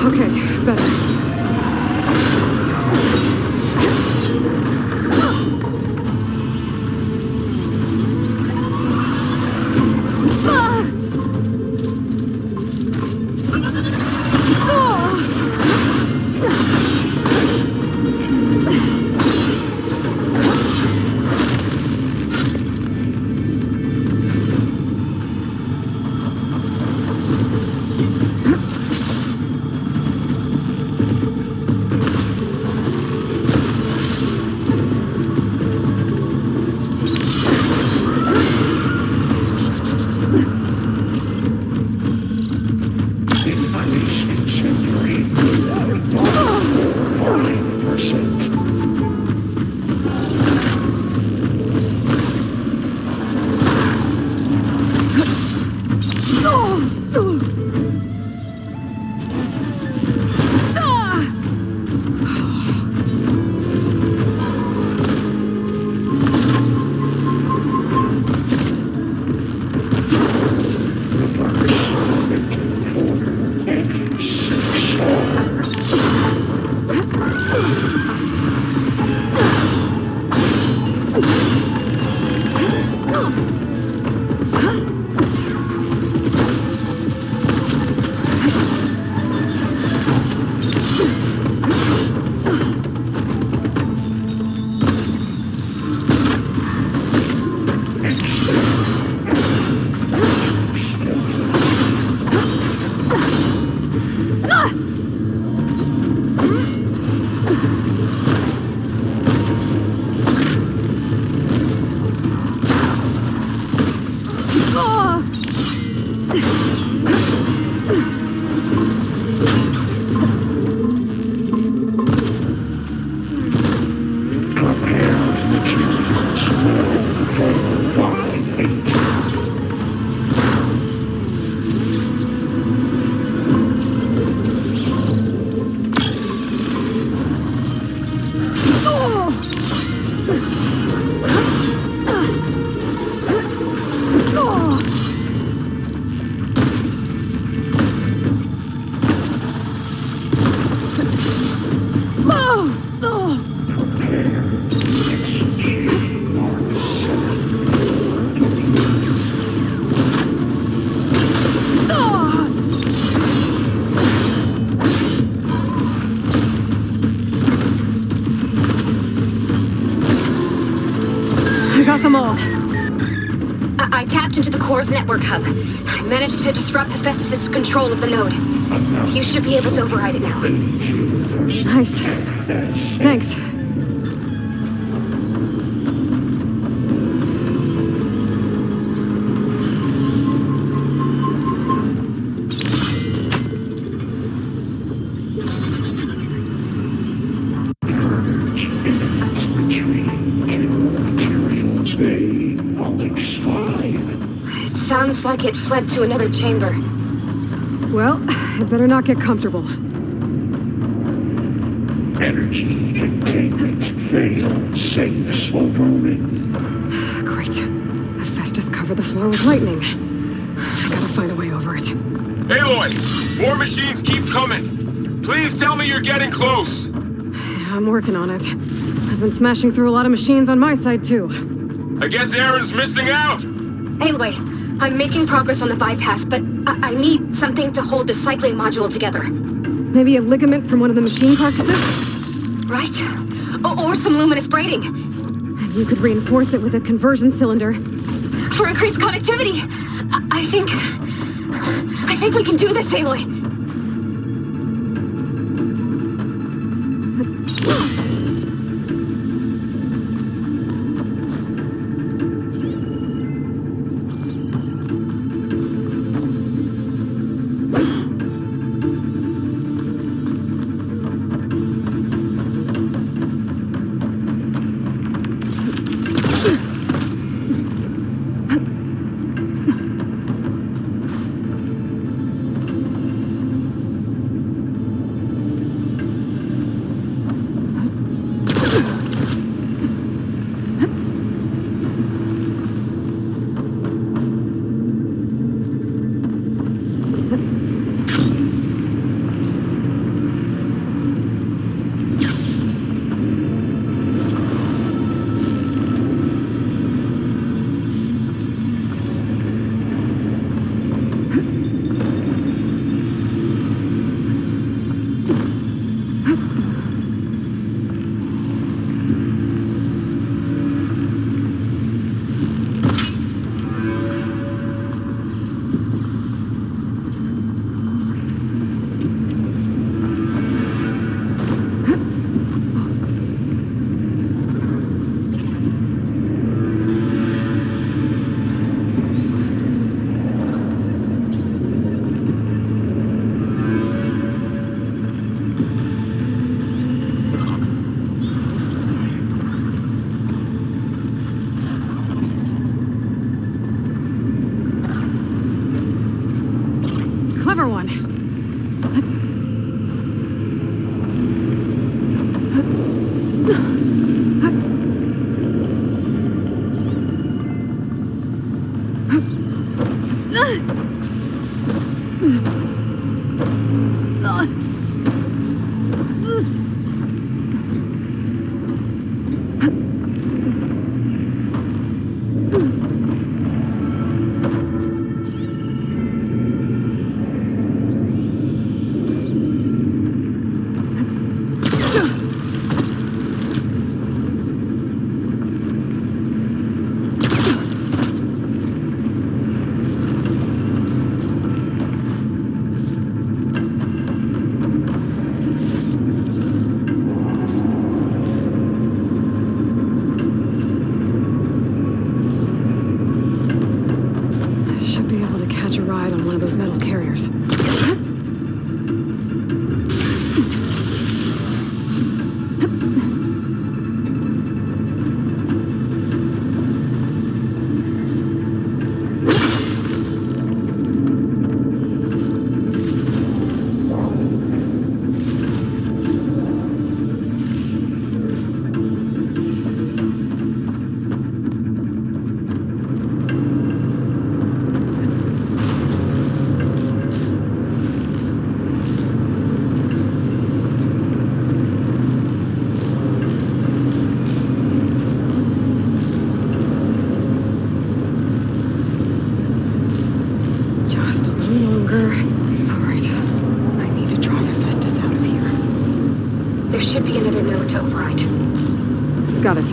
Okay, better. Got them all. I tapped into the core's network hub. I managed to disrupt Hephaestus' control of the node. You should be able to override it now. Nice. Thanks. Sounds like it fled to another chamber. Well, it better not get comfortable. Energy containment failed. Safes overridden. Great. Hephaestus covered the floor with lightning. I gotta find a way over it. Aloy! More machines keep coming! Please tell me you're getting close! Yeah, I'm working on it. I've been smashing through a lot of machines on my side, too. I guess Aaron's missing out! Anyway, I'm making progress on the bypass, but I need something to hold the cycling module together. Maybe a ligament from one of the machine carcasses? Right? Or some luminous braiding. And you could reinforce it with a conversion cylinder. For increased connectivity! I think we can do this, Aloy! Got it.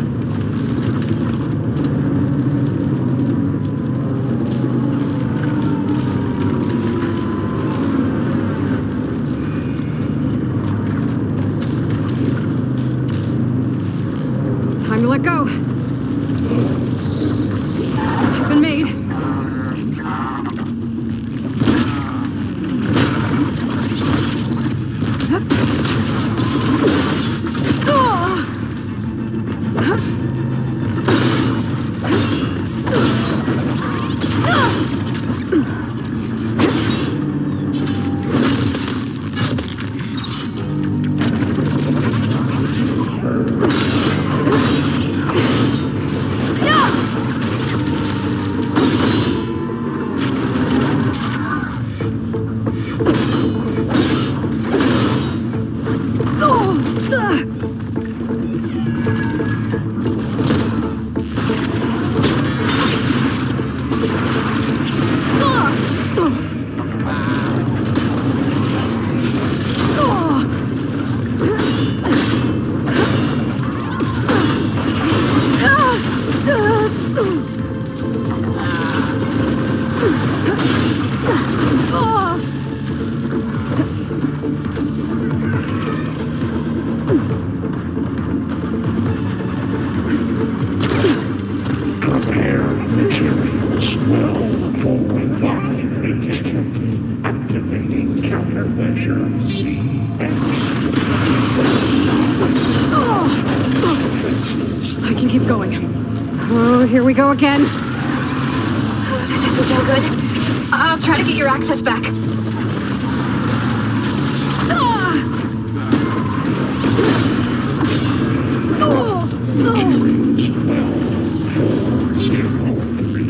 Time to let go. Been made. Prepare materials well for environment. Activating countermeasure CX. I can keep going. Oh, here we go again. That doesn't sound good. I'll try to get your access back. Materials well 403.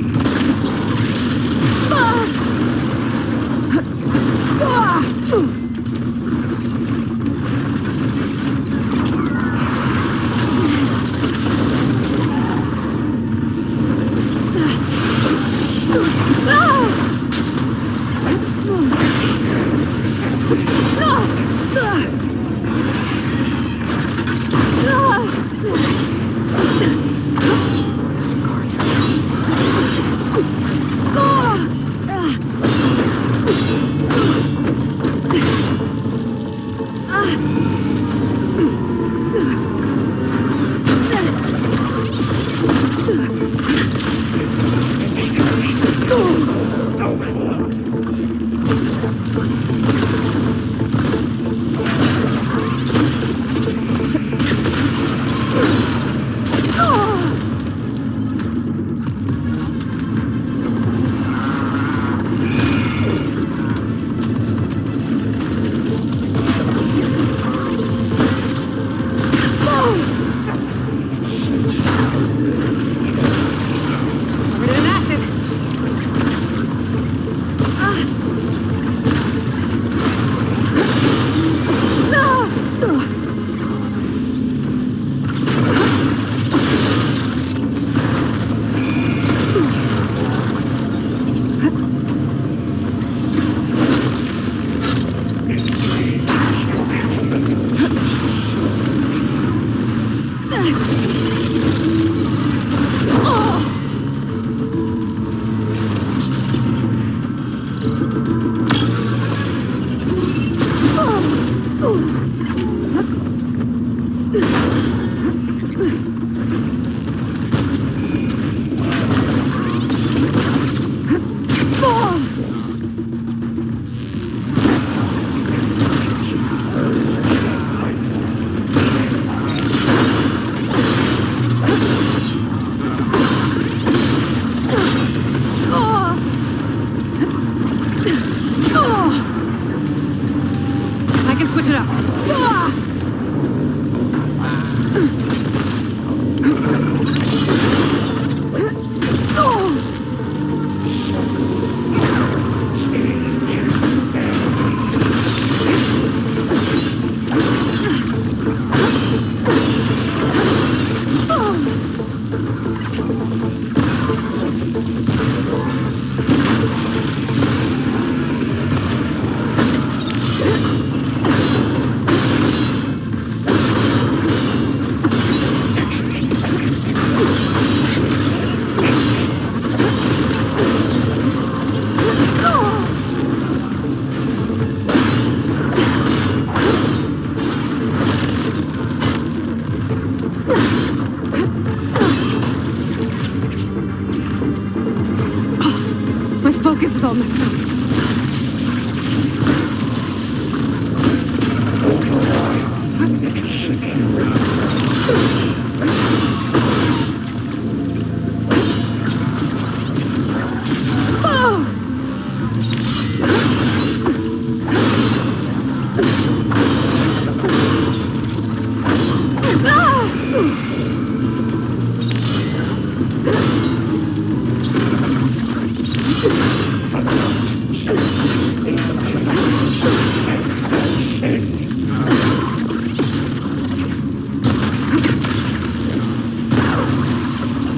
all messed up.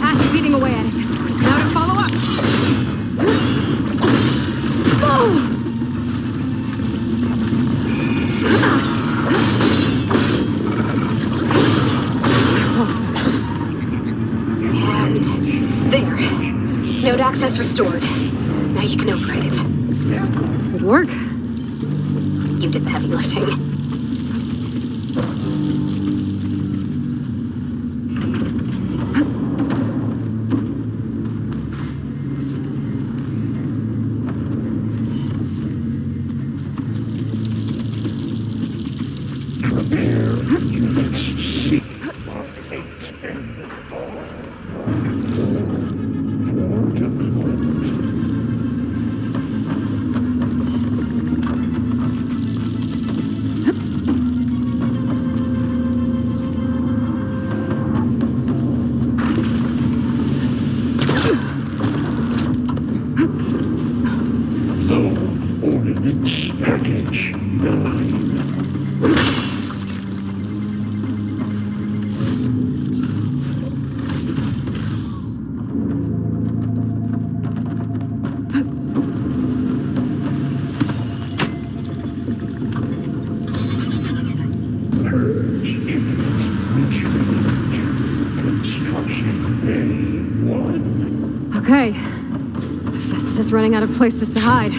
Ash is eating away at it. Now to follow up. And there. Node access restored. Now you can override it. Good work. You did the heavy lifting. Ordnance Package 9. Purge imminent retreat. Construction Bay 1. Okay. Festus is running out of places to hide.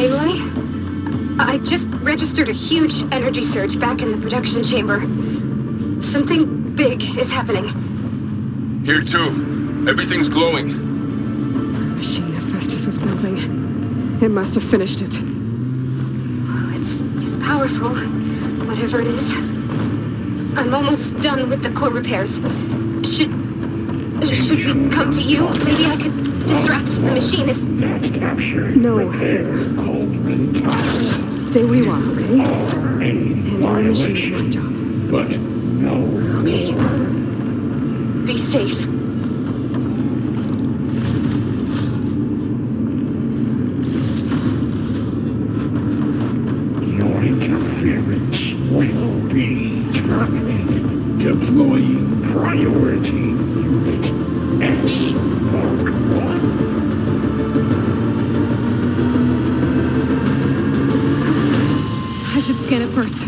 Aloy? I just registered a huge energy surge back in the production chamber. Something big is happening. Here too. Everything's glowing. Machine Festus was building. It must have finished it. It's powerful, whatever it is. I'm almost done with the core repairs. Should we come to you? Maybe I could distract the machine if... That captured No, repair Cauldron Tower. Stay where you are, okay? Are a Handling the machine is my violation, job. but no Okay. more. Be safe. Your interference will be terminated. Deploying priority unit S Mark 1. I should scan it first.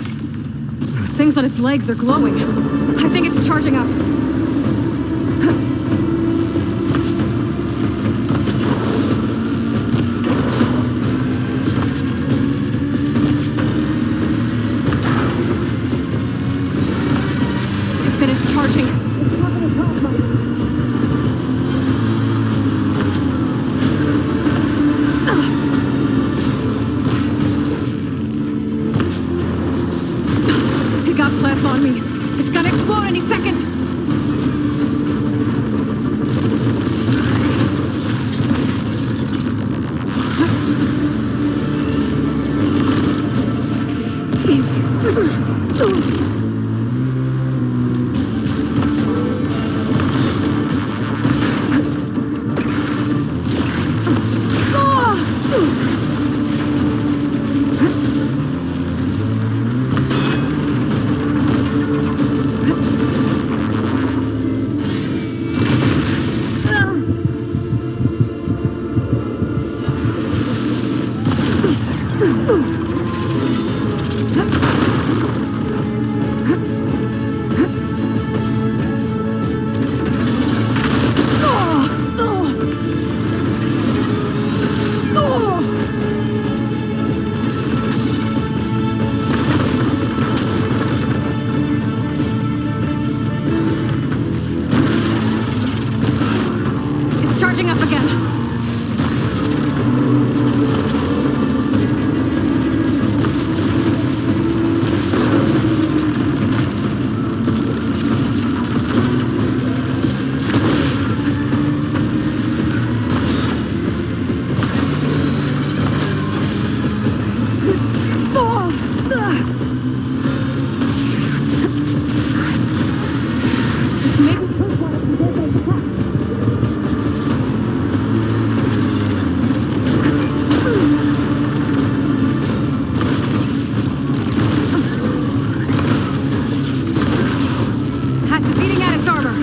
Those things on its legs are glowing. I think it's charging up. Finished charging. It got plasma on me. It's gonna explode any second. Charging up again. Maybe Kurt wanted to get that cat. Has it beating at its armor.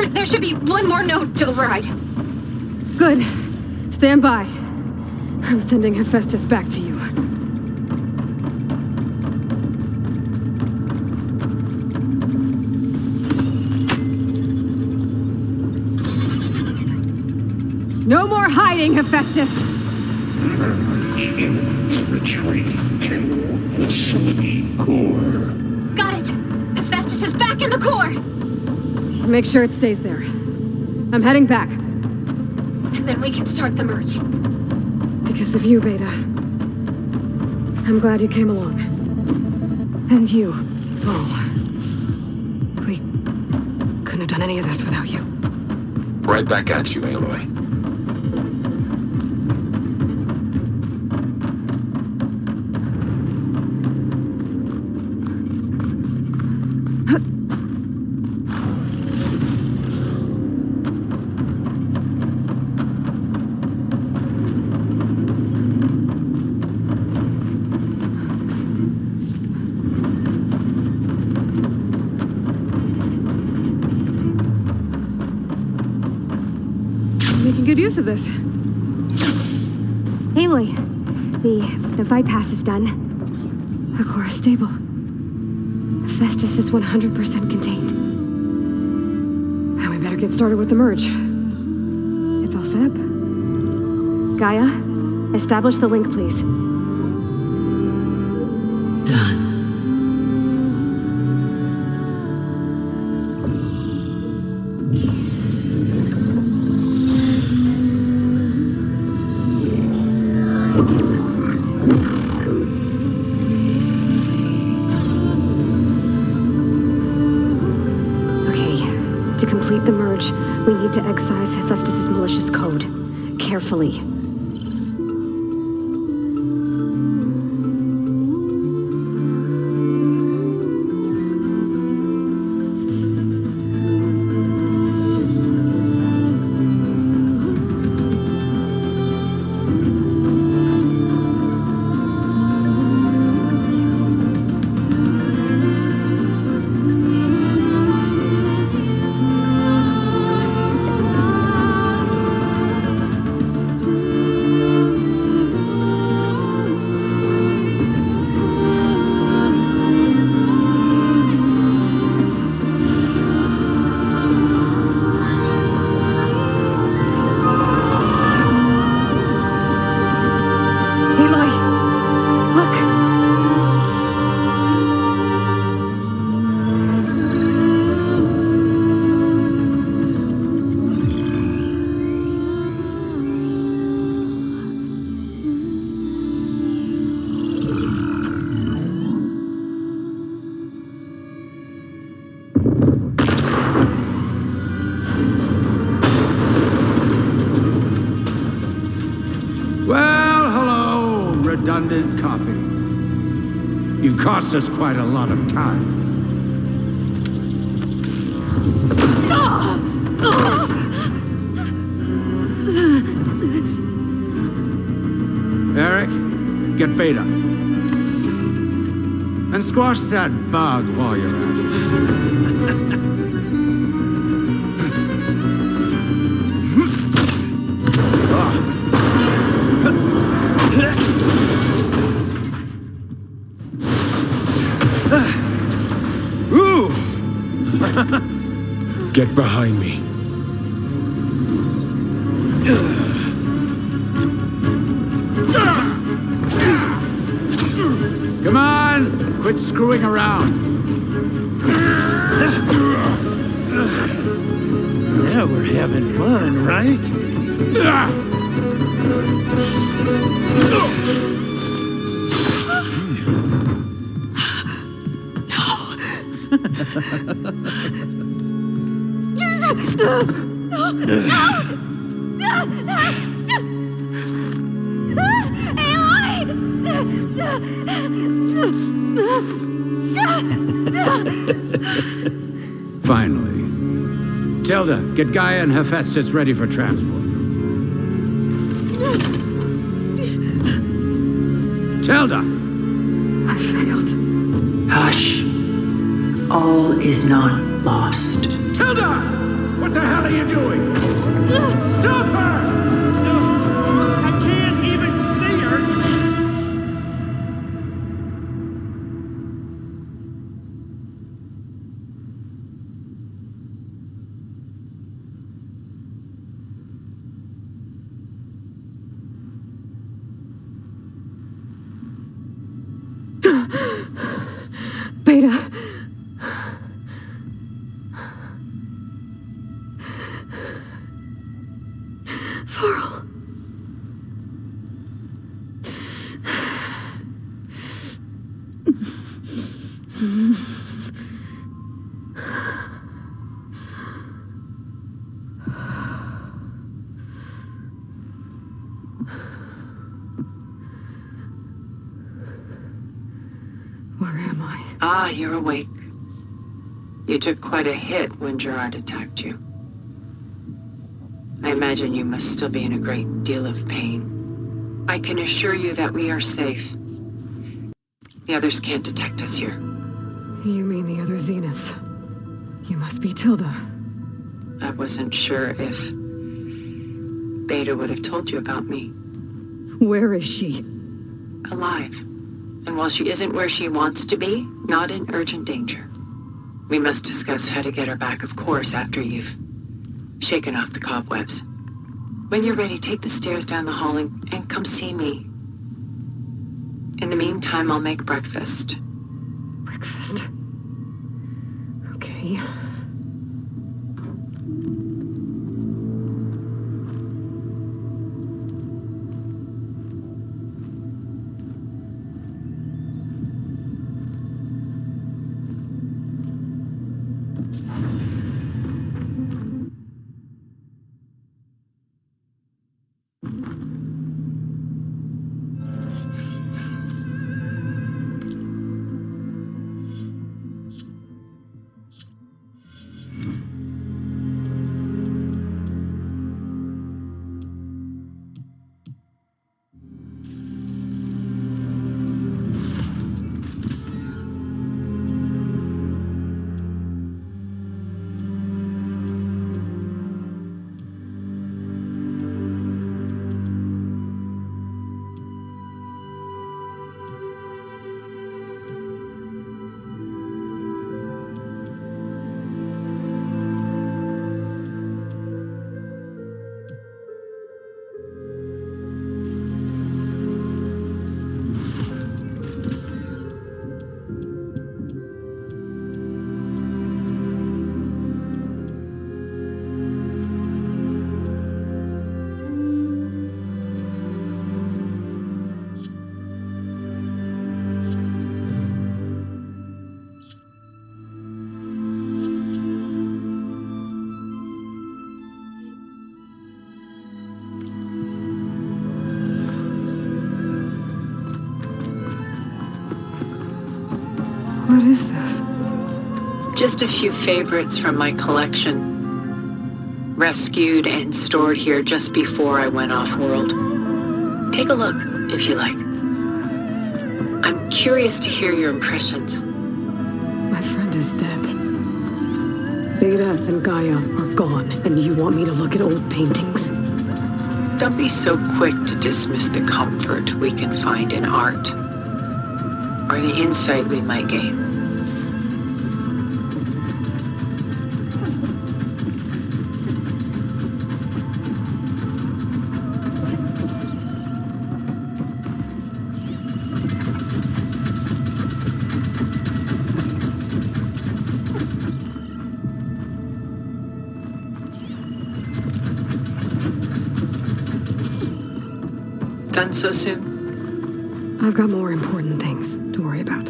There should be one more node to override. Good. Stand by. I'm sending Hephaestus back to you. No more hiding, Hephaestus! Into the training to facility core. Got it! Hephaestus is back in the core! Make sure it stays there. I'm heading back. And then we can start the merge. Because of you, Beta. I'm glad you came along. And you, Paul. We couldn't have done any of this without you. Right back at you, Aloy. Making good use of this. Aloy, the bypass is done. The core is stable. Hephaestus is 100% contained. Now we better get started with the merge. It's all set up. Gaia, establish the link, please. Done. To complete the merge, we need to excise Hephaestus's malicious code. Carefully. Redundant copy. You cost us quite a lot of time. Eric, get Beta. And squash that bug while you're at it. Get behind me. Come on! Quit screwing around. Yeah, we're having fun, right? Finally. Tilda, get Gaia and Hephaestus ready for transport. Tilda! I failed. Hush. All is not lost. Tilda! What the hell are you doing? Stop her! I can't even see her! Beta. Farrell. Where am I? Ah, you're awake. You took quite a hit when Gerard attacked you. I imagine you must still be in a great deal of pain. I can assure you that we are safe. The others can't detect us here. You mean the other Zeniths? You must be Tilda. I wasn't sure if Beta would have told you about me. Where is she? Alive. And while she isn't where she wants to be, not in urgent danger. We must discuss how to get her back, of course, after you've shaken off the cobwebs. When you're ready, take the stairs down the hall and come see me. In the meantime, I'll make breakfast. Breakfast? Okay. What is this? Just a few favorites from my collection. Rescued and stored here just before I went off-world. Take a look, if you like. I'm curious to hear your impressions. My friend is dead. Beta and Gaia are gone, and you want me to look at old paintings? Don't be so quick to dismiss the comfort we can find in art, or the insight we might gain. Done so soon? I've got more important things to worry about.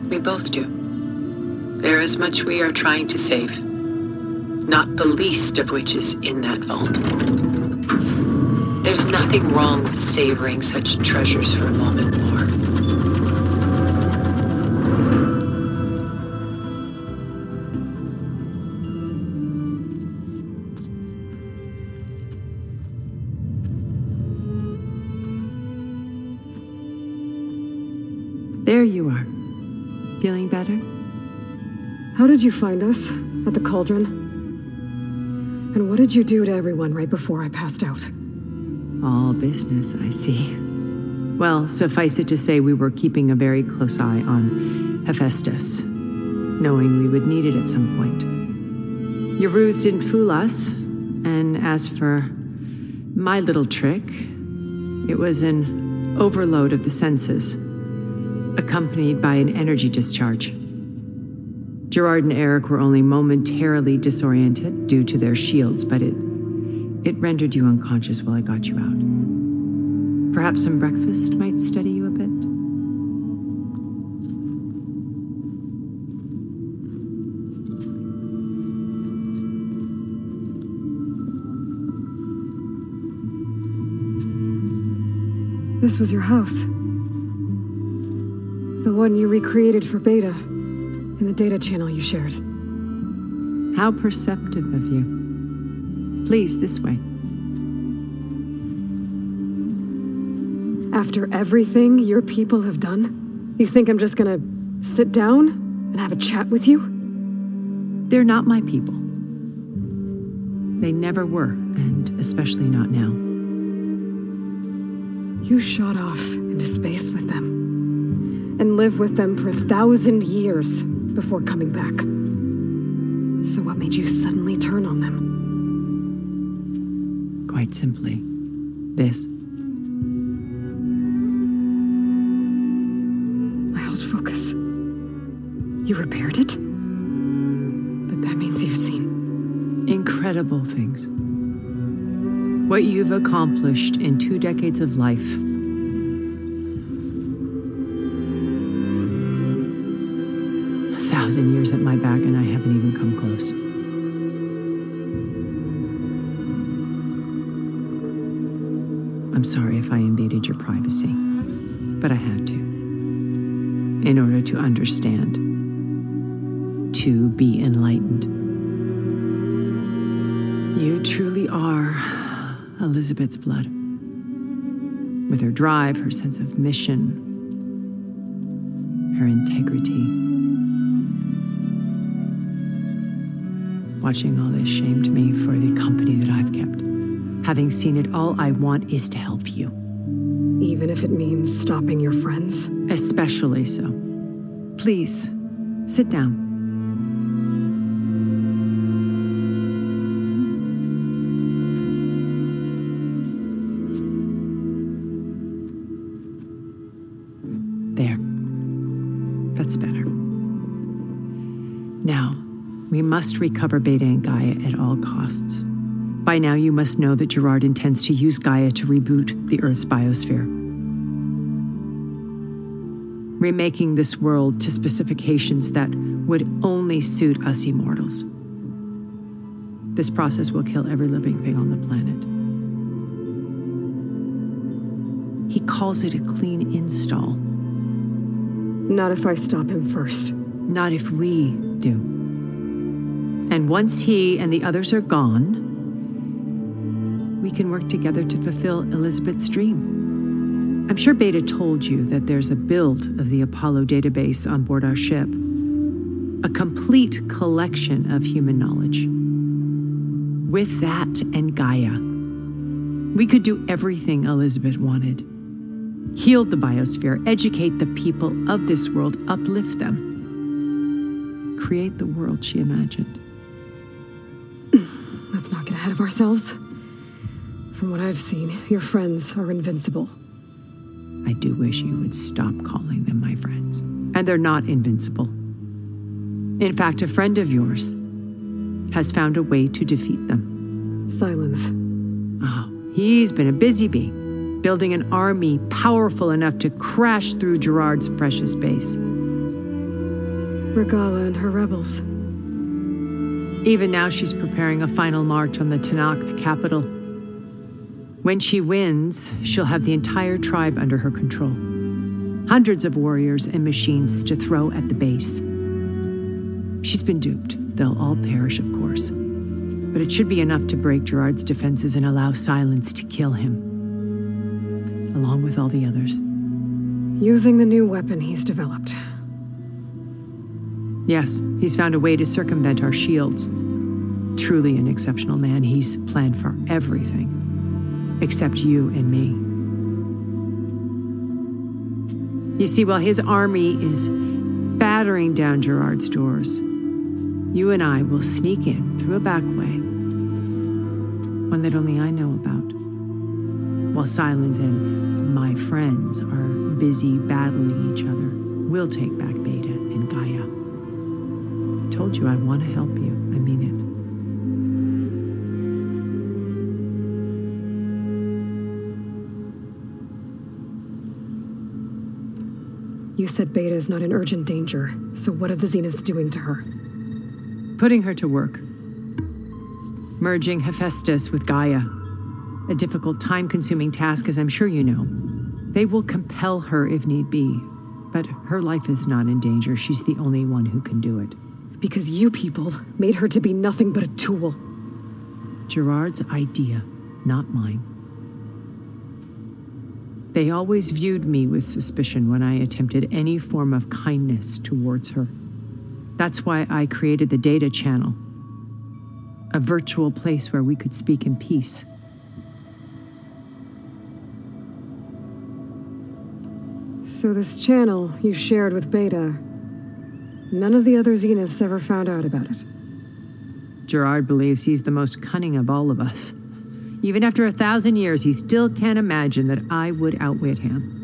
We both do. There is much we are trying to save. Not the least of which is in that vault. There's nothing wrong with savoring such treasures for a moment more. There you are. Feeling better? How did you find us? At the cauldron? And what did you do to everyone right before I passed out? All business, I see. Well, suffice it to say we were keeping a very close eye on Hephaestus, knowing we would need it at some point. Your ruse didn't fool us, and as for my little trick, it was an overload of the senses, accompanied by an energy discharge. Gerard and Eric were only momentarily disoriented due to their shields, but it rendered you unconscious while I got you out. Perhaps some breakfast might steady you a bit? This was your house. The one you recreated for Beta, in the data channel you shared. How perceptive of you. Please, this way. After everything your people have done, you think I'm just gonna sit down and have a chat with you? They're not my people. They never were, and especially not now. You shot off into space with them, and lived with them for 1,000 years before coming back. So what made you suddenly turn on them? Quite simply, this. My old focus. You repaired it? But that means you've seen incredible things. What you've accomplished in 2 decades of life. A 1,000 years at my back and I haven't even come close. I'm sorry if I invaded your privacy, but I had to. In order to understand. To be enlightened. You truly are Elizabeth's blood. With her drive, her sense of mission, her integrity. Watching all this shamed me for the company that I've kept. Having seen it, all I want is to help you. Even if it means stopping your friends? Especially so. Please, sit down. There. That's better. Now, we must recover Beta and Gaia at all costs. By now, you must know that Gerard intends to use Gaia to reboot the Earth's biosphere. Remaking this world to specifications that would only suit us immortals. This process will kill every living thing on the planet. He calls it a clean install. Not if I stop him first. Not if we do. And once he and the others are gone, we can work together to fulfill Elizabeth's dream. I'm sure Beta told you that there's a build of the Apollo database on board our ship. A complete collection of human knowledge. With that and Gaia, we could do everything Elizabeth wanted. Heal the biosphere, educate the people of this world, uplift them. Create the world she imagined. Let's not get ahead of ourselves. From what I've seen, your friends are invincible. I do wish you would stop calling them my friends. And they're not invincible. In fact, a friend of yours has found a way to defeat them. Silence. Oh, he's been a busy bee, building an army powerful enough to crash through Gerard's precious base. Regala and her rebels. Even now, she's preparing a final march on the Tenakth capital. When she wins, she'll have the entire tribe under her control. Hundreds of warriors and machines to throw at the base. She's been duped. They'll all perish, of course. But it should be enough to break Gerard's defenses and allow Silence to kill him. Along with all the others. Using the new weapon he's developed. Yes, he's found a way to circumvent our shields. Truly an exceptional man. He's planned for everything. Except you and me. You see, while his army is battering down Gerard's doors, you and I will sneak in through a back way, one that only I know about, while Silence and my friends are busy battling each other. We'll take back Beta and Gaia. I told you I want to help you. I mean it. You said Beta is not in urgent danger, so what are the Zeniths doing to her? Putting her to work. Merging Hephaestus with Gaia. A difficult, time-consuming task, as I'm sure you know. They will compel her if need be, but her life is not in danger. She's the only one who can do it. Because you people made her to be nothing but a tool. Gerard's idea, not mine. They always viewed me with suspicion when I attempted any form of kindness towards her. That's why I created the data channel, a virtual place where we could speak in peace. So this channel you shared with Beta, none of the other Zeniths ever found out about it. Gerard believes he's the most cunning of all of us. Even after 1,000 years, he still can't imagine that I would outwit him.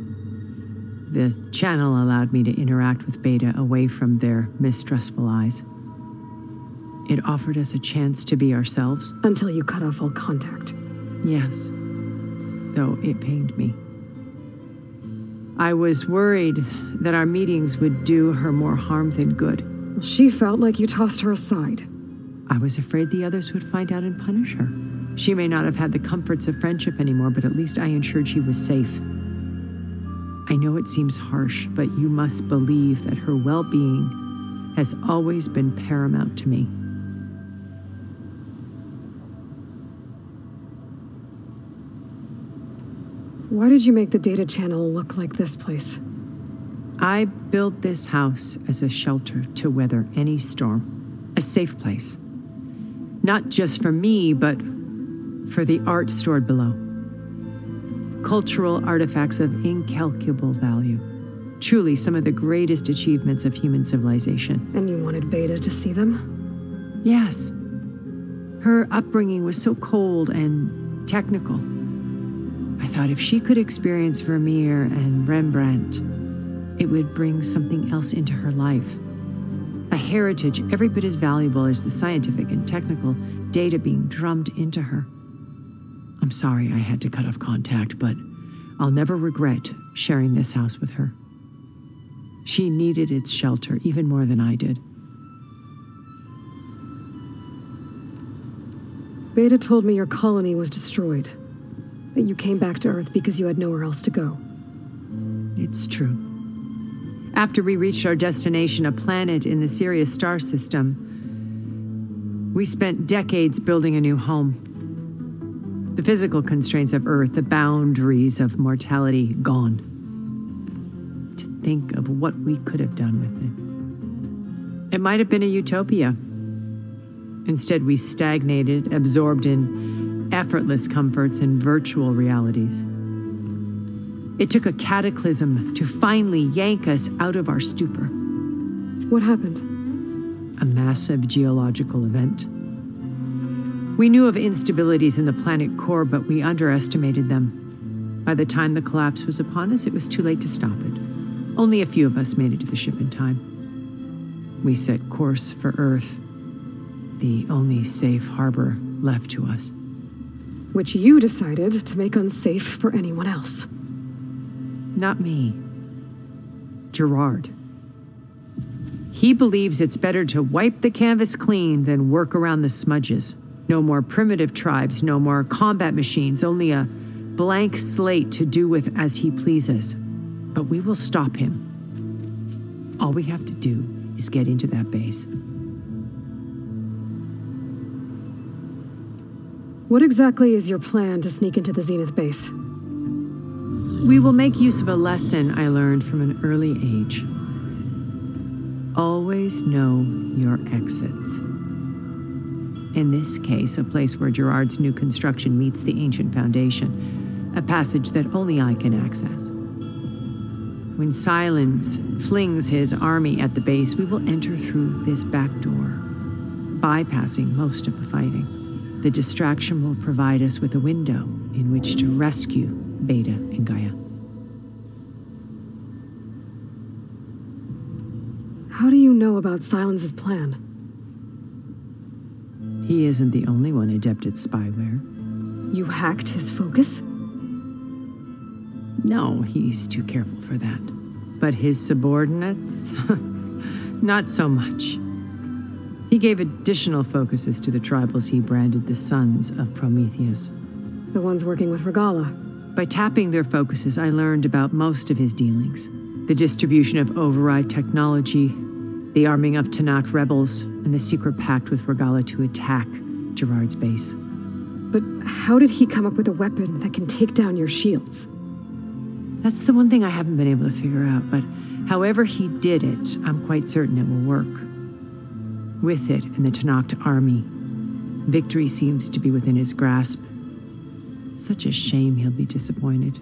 The channel allowed me to interact with Beta away from their mistrustful eyes. It offered us a chance to be ourselves. Until you cut off all contact. Yes, though it pained me. I was worried that our meetings would do her more harm than good. Well, she felt like you tossed her aside. I was afraid the others would find out and punish her. She may not have had the comforts of friendship anymore, but at least I ensured she was safe. I know it seems harsh, but you must believe that her well-being has always been paramount to me. Why did you make the data channel look like this place? I built this house as a shelter to weather any storm. A safe place. Not just for me, but for the art stored below. Cultural artifacts of incalculable value. Truly some of the greatest achievements of human civilization. And you wanted Beta to see them? Yes. Her upbringing was so cold and technical. I thought if she could experience Vermeer and Rembrandt, it would bring something else into her life. A heritage every bit as valuable as the scientific and technical data being drummed into her. I'm sorry I had to cut off contact, but I'll never regret sharing this house with her. She needed its shelter even more than I did. Beta told me your colony was destroyed. That you came back to Earth because you had nowhere else to go. It's true. After we reached our destination, a planet in the Sirius star system, we spent decades building a new home. The physical constraints of Earth, the boundaries of mortality, gone. To think of what we could have done with it. It might have been a utopia. Instead, we stagnated, absorbed in effortless comforts and virtual realities. It took a cataclysm to finally yank us out of our stupor. What happened? A massive geological event. We knew of instabilities in the planet core, but we underestimated them. By the time the collapse was upon us, it was too late to stop it. Only a few of us made it to the ship in time. We set course for Earth, the only safe harbor left to us. Which you decided to make unsafe for anyone else. Not me. Gerard. He believes it's better to wipe the canvas clean than work around the smudges. No more primitive tribes, no more combat machines, only a blank slate to do with as he pleases. But we will stop him. All we have to do is get into that base. What exactly is your plan to sneak into the Zenith base? We will make use of a lesson I learned from an early age. Always know your exits. In this case, a place where Gerard's new construction meets the ancient foundation, a passage that only I can access. When Silence flings his army at the base, we will enter through this back door, bypassing most of the fighting. The distraction will provide us with a window in which to rescue Beta and Gaia. How do you know about Silence's plan? He isn't the only one adept at spyware. You hacked his focus? No, he's too careful for that. But his subordinates? Not so much. He gave additional focuses to the tribals he branded the Sons of Prometheus. The ones working with Regala. By tapping their focuses, I learned about most of his dealings. The distribution of override technology, the arming of Tanakh rebels, and the secret pact with Regala to attack Gerard's base. But how did he come up with a weapon that can take down your shields? That's the one thing I haven't been able to figure out, but however he did it, I'm quite certain it will work. With it and the Tanakh army, victory seems to be within his grasp. Such a shame he'll be disappointed.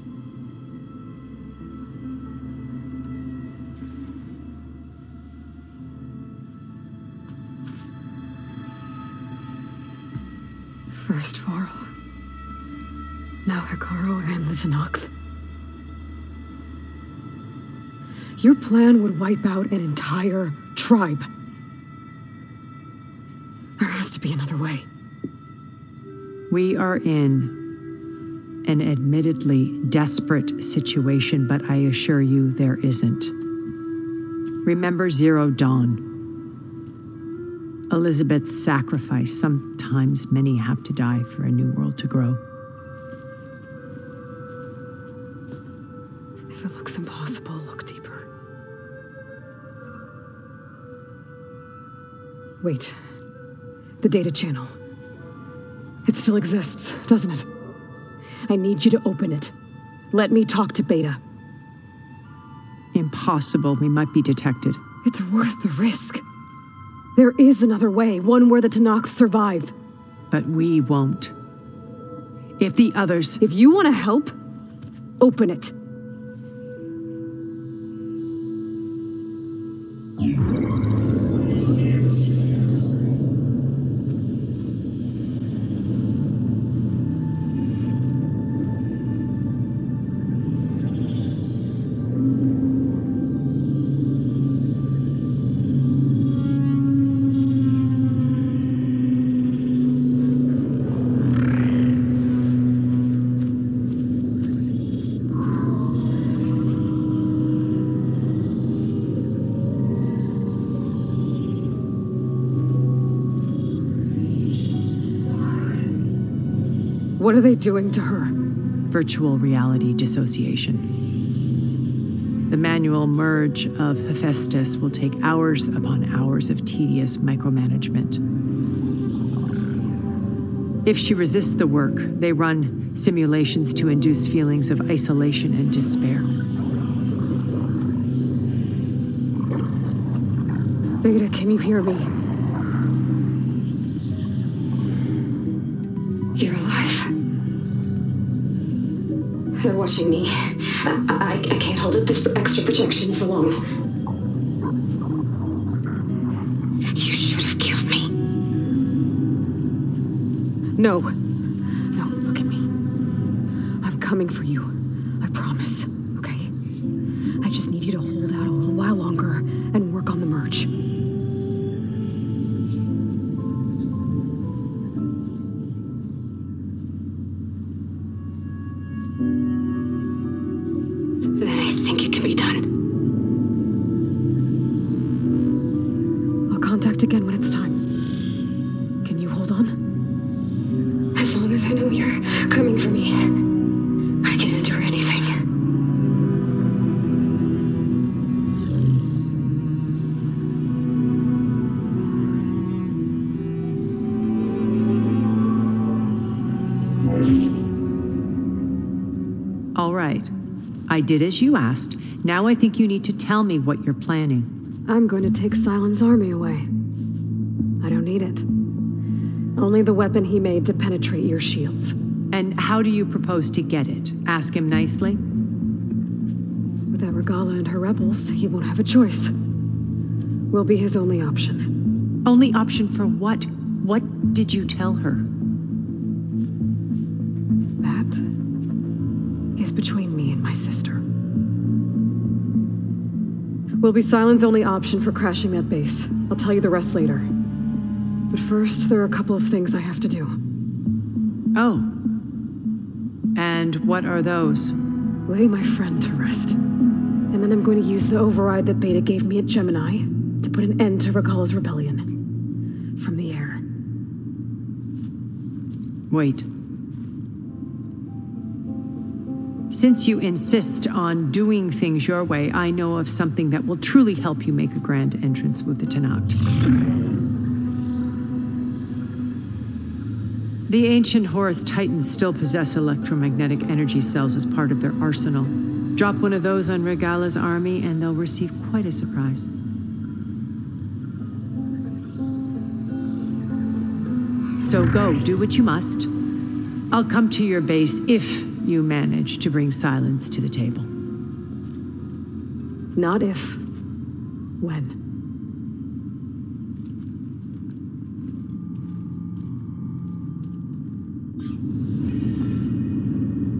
First Varl. Now Hikaru and the Tanakh. Your plan would wipe out an entire tribe. There has to be another way. We are in an admittedly desperate situation, but I assure you there isn't. Remember Zero Dawn. Elizabeth's sacrifice. Sometimes many have to die for a new world to grow. If it looks impossible, look deeper. Wait. The data channel. It still exists, doesn't it? I need you to open it. Let me talk to Beta. Impossible. We might be detected. It's worth the risk. There is another way, one where the Tanakh survive. But we won't. If the others... If you want to help, open it. What are they doing to her? Virtual reality dissociation. the manual merge of Hephaestus will take hours upon hours of tedious micromanagement. If she resists the work, they run simulations to induce feelings of isolation and despair. Beta, can you hear me? You're alive. They're watching me. I can't hold up this extra protection for long. You should have killed me. No. No, look at me. I'm coming for you. I promise, okay? I just need you to hold out a little while longer and work on the merge. Then I think it can be done. I'll contact again when it's time. Can you hold on? As long as I know you're coming for me, I can endure anything. All right. I did as you asked. Now I think you need to tell me what you're planning. I'm going to take Silent's army away. I don't need it. Only the weapon he made to penetrate your shields. And how do you propose to get it? Ask him nicely? Without Regala and her rebels, he won't have a choice. We'll be his only option. Only option for what? What did you tell her? That is between me and my sister. We'll be Silent's only option for crashing that base. I'll tell you the rest later. But first, there are a couple of things I have to do. Oh. And what are those? Lay my friend to rest. And then I'm going to use the override that Beta gave me at Gemini to put an end to Regala's rebellion. From the air. Wait. Since you insist on doing things your way, I know of something that will truly help you make a grand entrance with the Tenakth. The ancient Horus Titans still possess electromagnetic energy cells as part of their arsenal. Drop one of those on Regala's army and they'll receive quite a surprise. So go, do what you must. I'll come to your base if you manage to bring Silence to the table. Not if. When.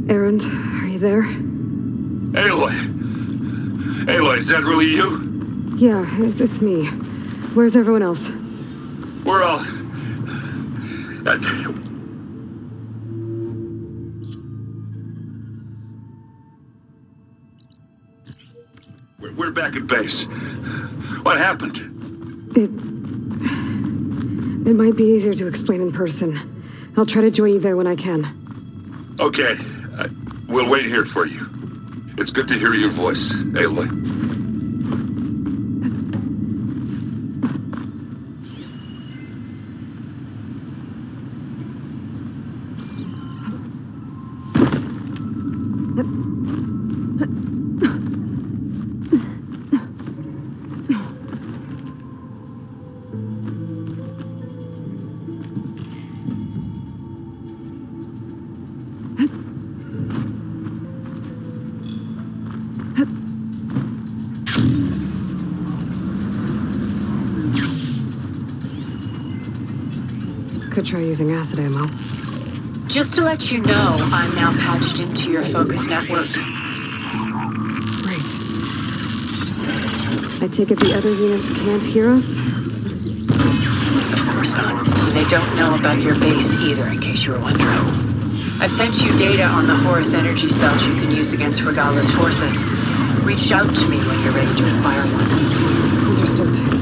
Erend, are you there? Aloy! Aloy, is that really you? Yeah, it's me. Where's everyone else? We're all... We're back at base. What happened? It might be easier to explain in person. I'll try to join you there when I can. Okay. We'll wait here for you. It's good to hear your voice, Aloy. Could try using acid ammo. Just to let you know, I'm now patched into your focus network. Great. I take it the other units can't hear us? Of course not. They don't know about your base either, in case you were wondering. I've sent you data on the Horus energy cells you can use against Regala's forces. Reach out to me when you're ready to acquire one. Understood.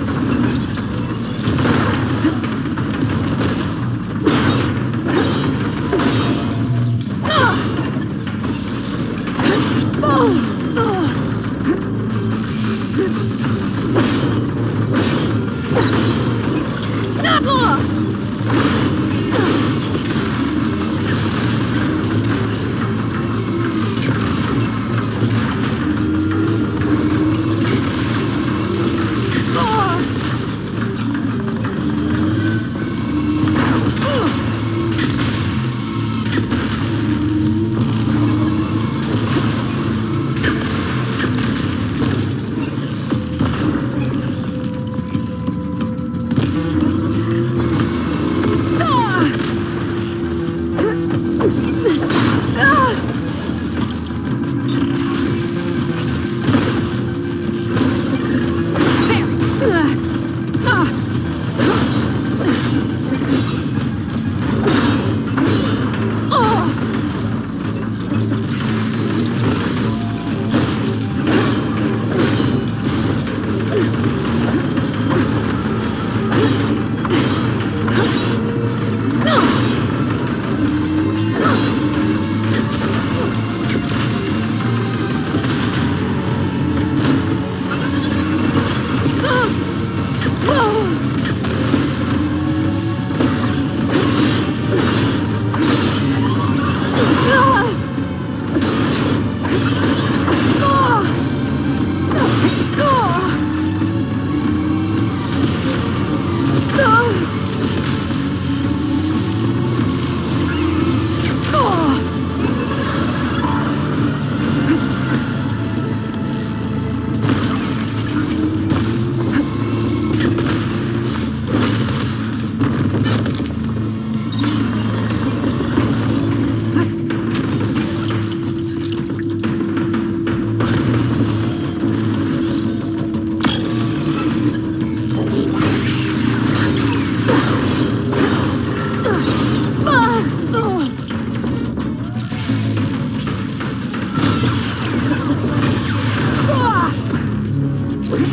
There's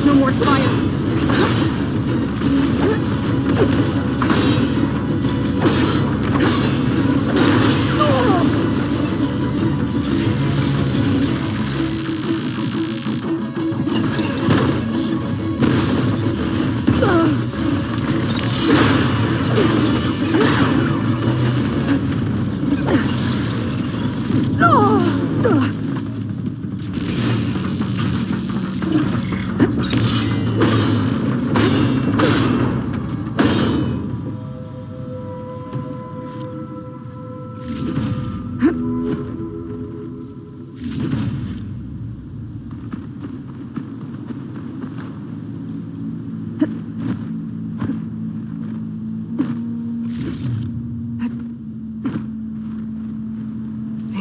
no more fire.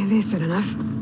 This is enough.